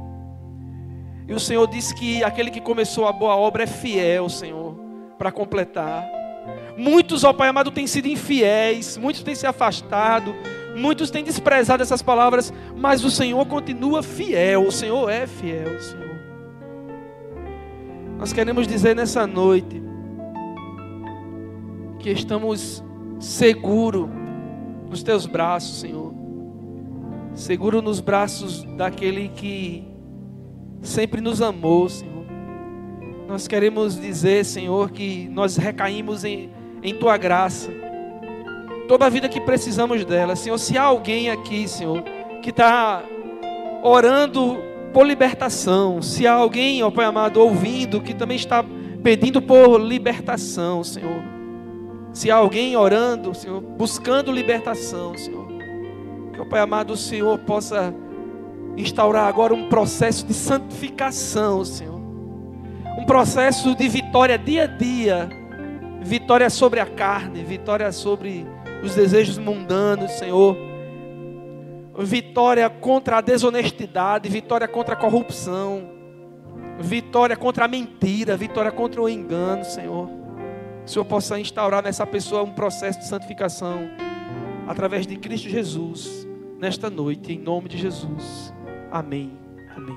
E o Senhor diz que aquele que começou a boa obra é fiel, Senhor, para completar. Muitos, ó Pai amado, têm sido infiéis, muitos têm se afastado, muitos têm desprezado essas palavras, mas o Senhor continua fiel, o Senhor é fiel, Senhor. Nós queremos dizer nessa noite que estamos seguros nos teus braços, Senhor. Seguro nos braços daquele que sempre nos amou, Senhor. Nós queremos dizer, Senhor, que nós recaímos em tua graça. Toda a vida que precisamos dela, Senhor. Se há alguém aqui, Senhor, que está orando por libertação, se há alguém, ó Pai amado, ouvindo, que também está pedindo por libertação, Senhor. Se há alguém orando, Senhor, buscando libertação, Senhor, que, ó Pai amado, o Senhor possa instaurar agora um processo de santificação, Senhor. Um processo de vitória dia a dia. Vitória sobre a carne, vitória sobre os desejos mundanos, Senhor. Vitória contra a desonestidade, vitória contra a corrupção, vitória contra a mentira, vitória contra o engano, Senhor. Que o Senhor possa instaurar nessa pessoa um processo de santificação através de Cristo Jesus, nesta noite, em nome de Jesus. Amém. Amém.